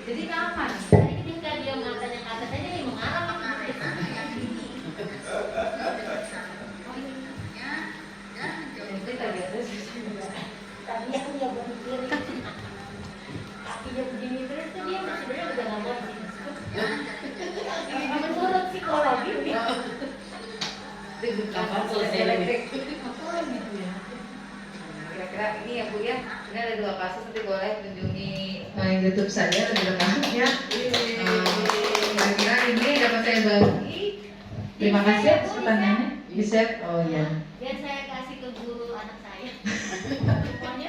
Jadi nyaman. Tadi ketika dia matanya ke atas aja dia mengarah Tadi aku yang berpikir kakinya begini terus tuh dia sebenarnya udah nggak mau sih. Menurut psikologi nih. Kapan selesai elektrik? Gitu ya. Kira-kira ini ya Bu ya, ini ada 2 kasus, nanti boleh kunjungi YouTube saya ada rekamannya. Kira-kira ini dapat saya bagi. Terima kasih atas pertanyaannya. Di share, oh ya. Biar saya kasih ke guru anak saya. Pokoknya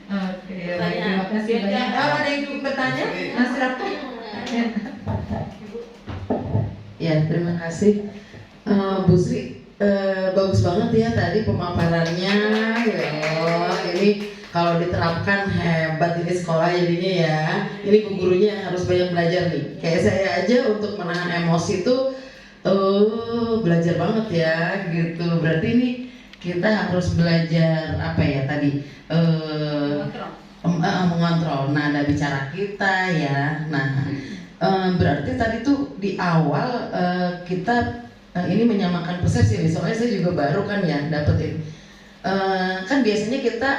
Oke, baik, terima kasih banyak. Oh, ada yang bertanya? Mas Ratu? Ya, terima kasih. Bu Sri, bagus banget ya tadi pemaparannya. Ya, ini kalau diterapkan hebat ini sekolah jadinya ya. Ini gurunya yang harus banyak belajar nih. Kayak saya aja untuk menahan emosi itu belajar banget ya gitu. Berarti ini kita harus belajar apa ya tadi? Mengontrol nada bicara kita ya. Nah, berarti tadi tuh di awal kita ini menyamakan persepsi nih, soalnya saya juga baru kan ya dapetin. Kan biasanya kita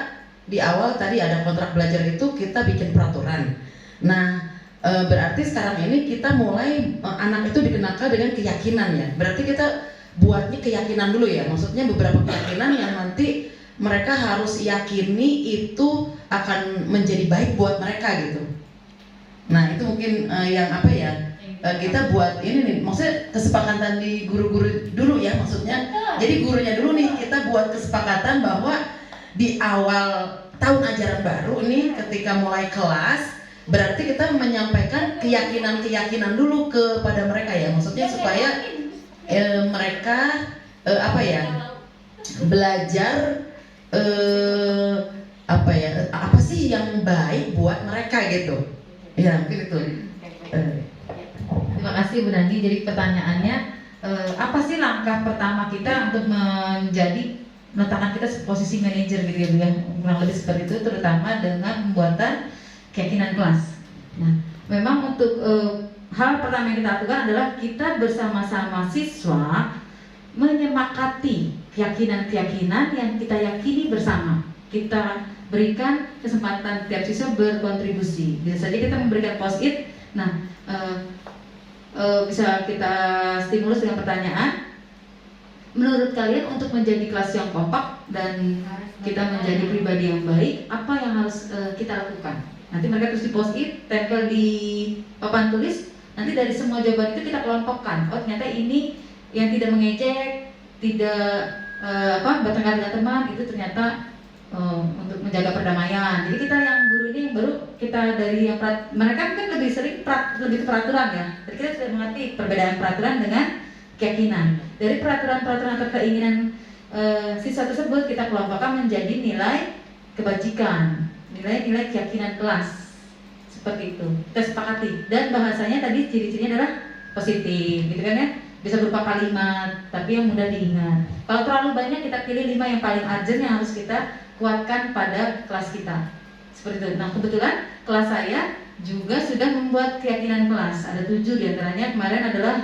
di awal tadi ada kontrak belajar itu kita bikin peraturan. Nah, berarti sekarang ini kita mulai anak itu dikenalkan dengan keyakinan ya. Berarti kita buatnya keyakinan dulu ya. Maksudnya beberapa keyakinan yang nanti mereka harus yakini itu akan menjadi baik buat mereka gitu. Nah, itu mungkin yang apa ya? Kita buat ini nih, maksudnya kesepakatan di guru-guru dulu ya maksudnya. Jadi gurunya dulu nih kita buat kesepakatan bahwa di awal tahun ajaran baru nih ketika mulai kelas berarti kita menyampaikan keyakinan-keyakinan dulu kepada mereka ya. Maksudnya supaya mereka apa ya? Belajar apa ya? Apa sih yang baik buat mereka gitu. Ya, mungkin itu. Terima kasih Bu Nandi. Jadi pertanyaannya apa sih langkah pertama kita untuk meletakkan kita posisi manajer gitu ya Bu ya, kurang lebih seperti itu, terutama dengan pembuatan keyakinan kelas. Nah, memang untuk hal pertama yang kita lakukan adalah kita bersama-sama siswa menyepakati keyakinan-keyakinan yang kita yakini bersama. Kita berikan kesempatan tiap siswa berkontribusi. Bisa saja kita memberikan post-it. Nah, bisa kita stimulus dengan pertanyaan. Menurut kalian untuk menjadi kelas yang kompak dan kita menjadi pribadi yang baik, apa yang harus kita lakukan? Nanti mereka terus di post-it, tempel di papan tulis. Nanti dari semua jawaban itu kita kelompokkan. Oh, ternyata ini yang tidak mengejek, tidak bertengkar dengan teman itu ternyata untuk menjaga perdamaian. Jadi kita yang guru ini baru kita dari yang mereka kan lebih sering lebih ke peraturan ya. Jadi kita sudah mengerti perbedaan peraturan dengan keyakinan. Dari peraturan-peraturan atau keinginan siswa tersebut kita kelompokkan menjadi nilai kebajikan, nilai-nilai keyakinan kelas. Seperti itu. Kita sepakati. Dan bahasanya tadi ciri-cirinya adalah positif, gitu kan ya? Bisa berupa kalimat, tapi yang mudah diingat. Kalau terlalu banyak kita pilih 5 yang paling urgent yang harus kita kuatkan pada kelas kita. Seperti itu. Nah, kebetulan kelas saya juga sudah membuat keyakinan kelas. Ada 7 diantaranya kemarin adalah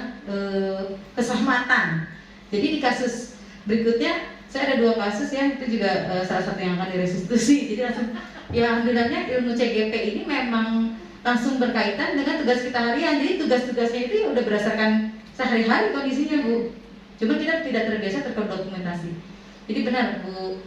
keselamatan. Jadi di kasus berikutnya saya ada 2 kasus ya, itu juga salah satu yang akan direstitusi. Jadi langsung ya alhamdulillahnya ilmu CGP ini memang langsung berkaitan dengan tugas kita harian. Jadi tugas-tugasnya itu ya udah berdasarkan sehari-hari kondisinya Bu. Cuma kita tidak terbiasa terdokumentasi. Jadi benar Bu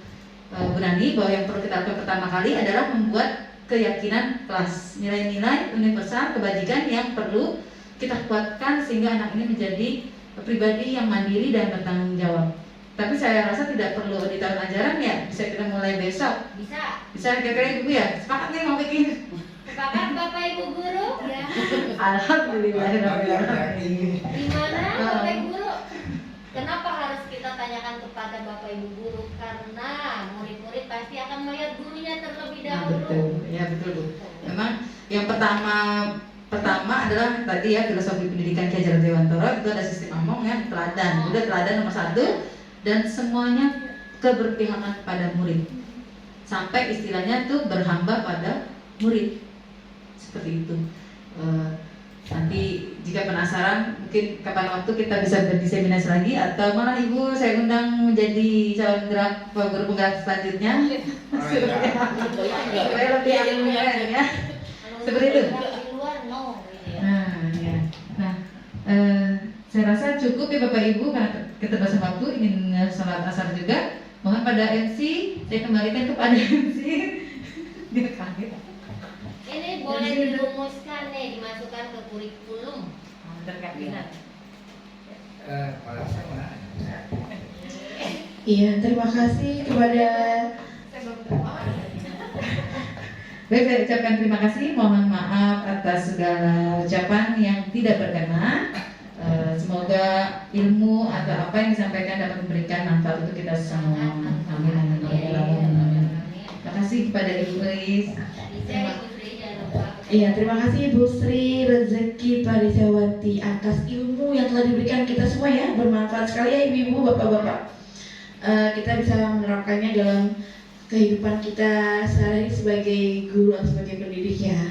Nani bahwa yang perlu kita lakukan pertama kali adalah membuat keyakinan kelas, nilai-nilai universal kebajikan yang perlu kita kuatkan sehingga anak ini menjadi pribadi yang mandiri dan bertanggung jawab. Tapi saya rasa tidak perlu di tahun ajaran ya, bisa kita mulai besok. Bisa kira-kira Ibu ya? Sepakat nih mau bikin? Sepakat Bapak Ibu Guru? Ya. Alhamdulillah. Gimana Bapak Ibu Guru? Kenapa harus kita tanyakan kepada Bapak Ibu Guru? Karena murid-murid pasti akan melihat gurunya terlebih dahulu. Betul, ya betul Bu. Memang yang pertama adalah tadi ya filosofi pendidikan Ki Hajar Dewantara itu ada sistem among ya, teladan. Udah teladan nomor 1 dan semuanya keberpihakan pada murid. Sampai istilahnya tuh berhamba pada murid. Seperti itu. Nanti jika penasaran mungkin kapan waktu kita bisa berdiseminasi lagi atau malah Ibu saya undang menjadi calon guru penggerak selanjutnya. Supaya lebih ilmiah ya. Seperti itu. Saya rasa cukup ya Bapak Ibu karena keterbatasan waktu ingin sholat asar juga. Mohon pada MC saya kembalikan kepada MC. Dia kaget. Ini boleh dirumuskan nih, dimasukkan ke kurikulum. Berkeyakinan. Kalau saya mana? Iya, terima kasih kepada Baik, saya ucapkan terima kasih. Mohon maaf atas segala ucapan yang tidak berkenan. Semoga ilmu atau apa yang disampaikan dapat memberikan manfaat untuk kita semua. Amin. Terima kasih kepada Ibu Lis. Iya, terima kasih Ibu Sri Rezeki Parisawati atas ilmu yang telah diberikan kita semua ya, bermanfaat sekali ya Ibu-ibu, Bapak-bapak. Kita bisa menerapkannya dalam kehidupan kita sehari sebagai guru atau sebagai pendidik ya.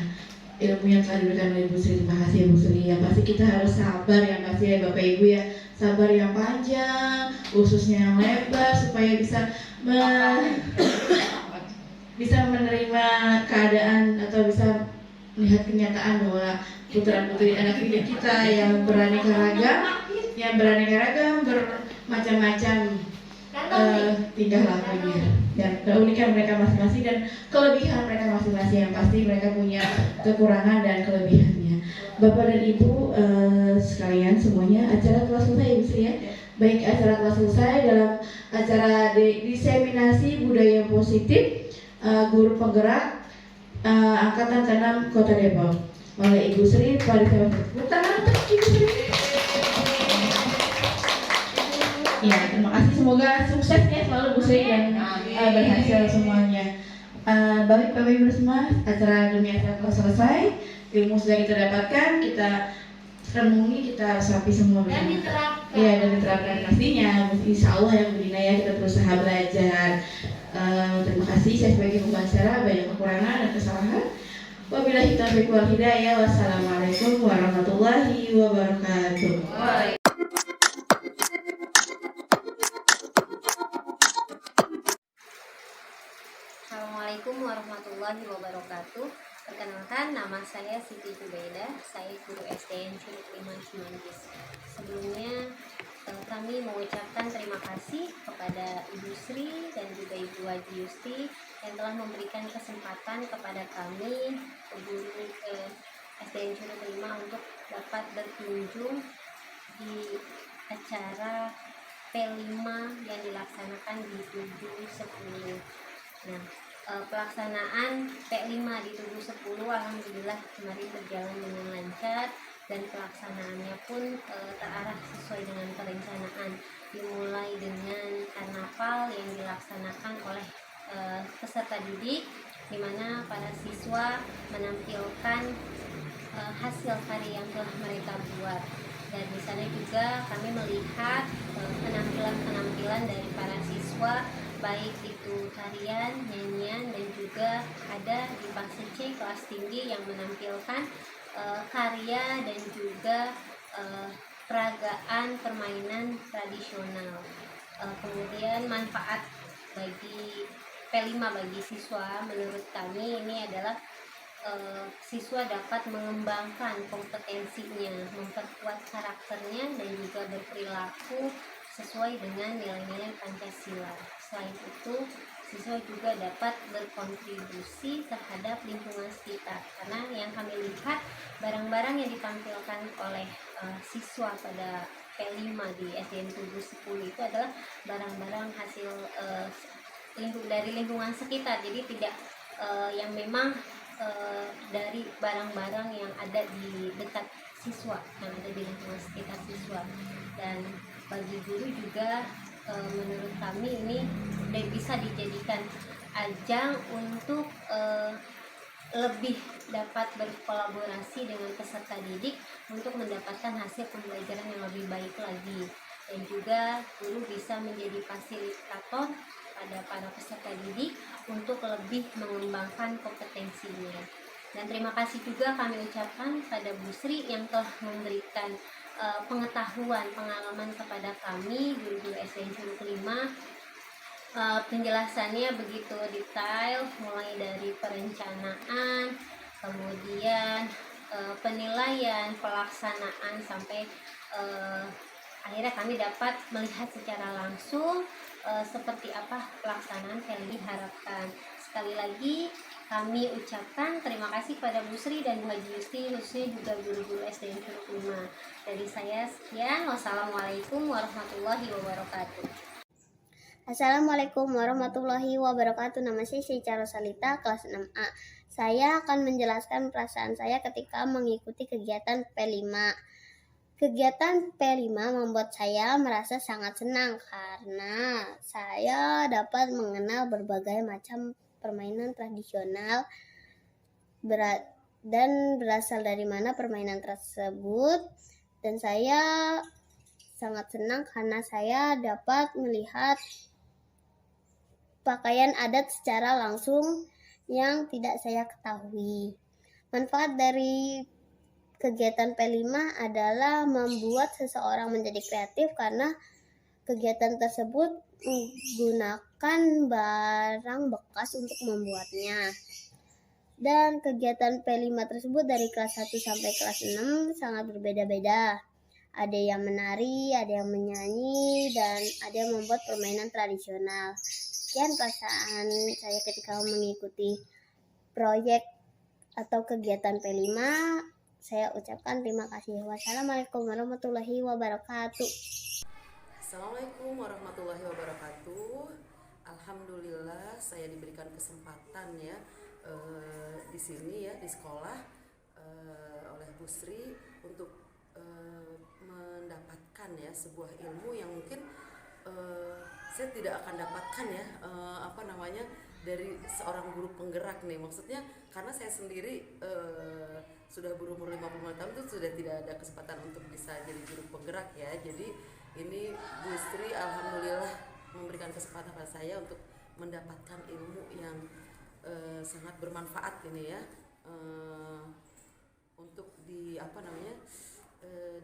Ilmu yang telah diberikan oleh Ibu Sri, terima kasih Ibu Sri. Yang pasti kita harus sabar yang pasti ya Bapak Ibu ya, sabar yang panjang, ususnya yang lebar supaya bisa menerima keadaan atau bisa melihat kenyataan bahwa putra-putri anak didik kita yang beraneka ragam, bermacam-macam tingkah lakunya dan keunikan mereka masing-masing dan kelebihan mereka masing-masing. Yang pasti mereka punya kekurangan dan kelebihannya. Bapak dan Ibu sekalian semuanya, acara telah selesai Ibu Sri ya. Baik, acara telah selesai dalam acara diseminasi budaya positif guru penggerak Angkatan ke-6 Kota Depok oleh Ibu Sri Parisawati. Ibu Sri. Ya, terima kasih. Semoga sukses ya selalu Bu Sri dan berhasil semuanya. Baik Bapak Ibu semua, acara demi acara telah selesai. Ilmu sudah kita dapatkan, kita renungi, kita resapi semua dan diterapkan. Iya, dan diterapkan pastinya. Insya Allah ya Bu Dina ya, kita berusaha belajar. Terima kasih, saya sebagai pembicara banyak kekurangan dan kesalahan. Wabillahi taufiq wal hidayah. Wassalamualaikum warahmatullahi wabarakatuh. Assalamualaikum warahmatullahi wabarakatuh. Perkenalkan, nama saya Siti Jubaidah. Saya guru SDN Curug 5 Cimanggis. Sebelumnya kami mengucapkan terima kasih kepada Ibu Sri dan juga Ibu Haji Yusti yang telah memberikan kesempatan kepada kami guru ke SDN Curug 5 untuk dapat berkunjung di acara P5 yang dilaksanakan di Tugu 10. Nah, pelaksanaan P5 di Tugu 10 alhamdulillah kemarin berjalan dengan lancar dan pelaksanaannya pun terarah sesuai dengan perencanaan, dimulai dengan karnaval yang dilaksanakan oleh peserta didik, di mana para siswa menampilkan hasil karya yang telah mereka buat. Dan di sana juga kami melihat penampilan-penampilan dari para siswa, baik itu tarian, nyanyian, dan juga ada di fase C kelas tinggi yang menampilkan karya dan juga peragaan permainan tradisional. Kemudian manfaat bagi P5 bagi siswa menurut kami ini adalah siswa dapat mengembangkan kompetensinya, memperkuat karakternya, dan juga berperilaku sesuai dengan nilai-nilai Pancasila. Selain itu, siswa juga dapat berkontribusi terhadap lingkungan sekitar, karena yang kami lihat barang-barang yang ditampilkan oleh siswa pada P5 di SDN Tugu 10 itu adalah barang-barang hasil dari lingkungan sekitar, jadi tidak yang memang dari barang-barang yang ada di dekat siswa, yang ada di lingkungan sekitar siswa. Dan bagi guru juga menurut kami ini bisa dijadikan ajang untuk lebih dapat berkolaborasi dengan peserta didik untuk mendapatkan hasil pembelajaran yang lebih baik lagi, dan juga guru bisa menjadi fasilitator pada para peserta didik untuk lebih mengembangkan kompetensinya. Dan terima kasih juga kami ucapkan pada Bu Sri yang telah memberikan pengetahuan, pengalaman kepada kami guru-guru SDN Curug 5. Penjelasannya begitu detail, mulai dari perencanaan, kemudian penilaian, pelaksanaan, sampai akhirnya kami dapat melihat secara langsung seperti apa pelaksanaan yang diharapkan. Sekali lagi kami ucapkan terima kasih pada Bu Sri dan Bu Haji Yusti, khususnya juga guru-guru SDN Curug 5. Dari saya sekian, wassalamualaikum warahmatullahi wabarakatuh. Assalamualaikum warahmatullahi wabarakatuh. Nama saya Syica Rosalita, kelas 6A. Saya akan menjelaskan perasaan saya ketika mengikuti kegiatan P5. Kegiatan P5 membuat saya merasa sangat senang karena saya dapat mengenal berbagai macam permainan tradisional dan berasal dari mana permainan tersebut. Dan saya sangat senang karena saya dapat melihat pakaian adat secara langsung yang tidak saya ketahui. Manfaat dari kegiatan P5 adalah membuat seseorang menjadi kreatif karena kegiatan tersebut menggunakan barang bekas untuk membuatnya. Dan kegiatan P5 tersebut dari kelas 1 sampai kelas 6 sangat berbeda-beda. Ada yang menari, ada yang menyanyi, dan ada yang membuat permainan tradisional. Sekian perasaan saya ketika mengikuti proyek atau kegiatan P5. Saya ucapkan terima kasih. Wassalamualaikum warahmatullahi wabarakatuh. Assalamualaikum warahmatullahi wabarakatuh. Alhamdulillah saya diberikan kesempatan ya di sini ya di sekolah oleh Bu Sri untuk mendapatkan ya sebuah ilmu yang mungkin saya tidak akan dapatkan ya dari seorang guru penggerak nih, maksudnya karena saya sendiri sudah berumur 55 tahun tuh sudah tidak ada kesempatan untuk bisa jadi guru penggerak ya. Jadi ini Bu Sri alhamdulillah memberikan kesempatan pada saya untuk mendapatkan ilmu yang sangat bermanfaat ini ya, untuk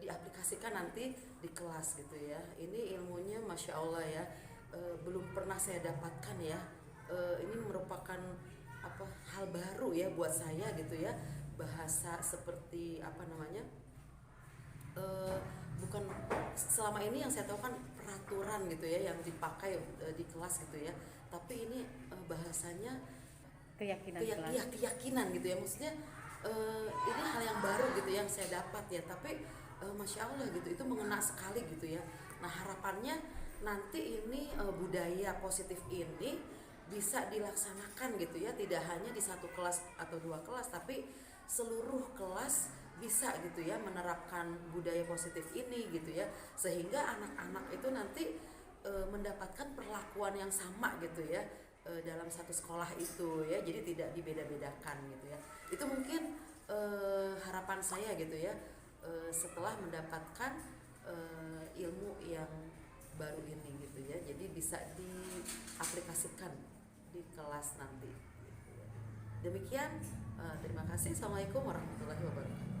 diaplikasikan nanti di kelas gitu ya. Ini ilmunya Masya Allah ya, belum pernah saya dapatkan ya. Ini merupakan hal baru ya buat saya gitu ya, bahasa seperti bukan selama ini yang saya tahu kan peraturan gitu ya yang dipakai di kelas gitu ya, tapi ini bahasanya keyakinan gitu ya, maksudnya ini hal yang baru gitu yang saya dapat ya, tapi Masya Allah gitu, itu mengena sekali gitu ya. Nah harapannya nanti ini budaya positif ini bisa dilaksanakan gitu ya, tidak hanya di satu kelas atau dua kelas, tapi seluruh kelas bisa gitu ya menerapkan budaya positif ini gitu ya, sehingga anak-anak itu nanti mendapatkan perlakuan yang sama gitu ya dalam satu sekolah itu ya, jadi tidak dibeda-bedakan gitu ya. Itu mungkin harapan saya gitu ya, setelah mendapatkan ilmu yang baru ini gitu ya, jadi bisa diaplikasikan di kelas nanti gitu ya. Demikian, terima kasih. Assalamualaikum warahmatullahi wabarakatuh.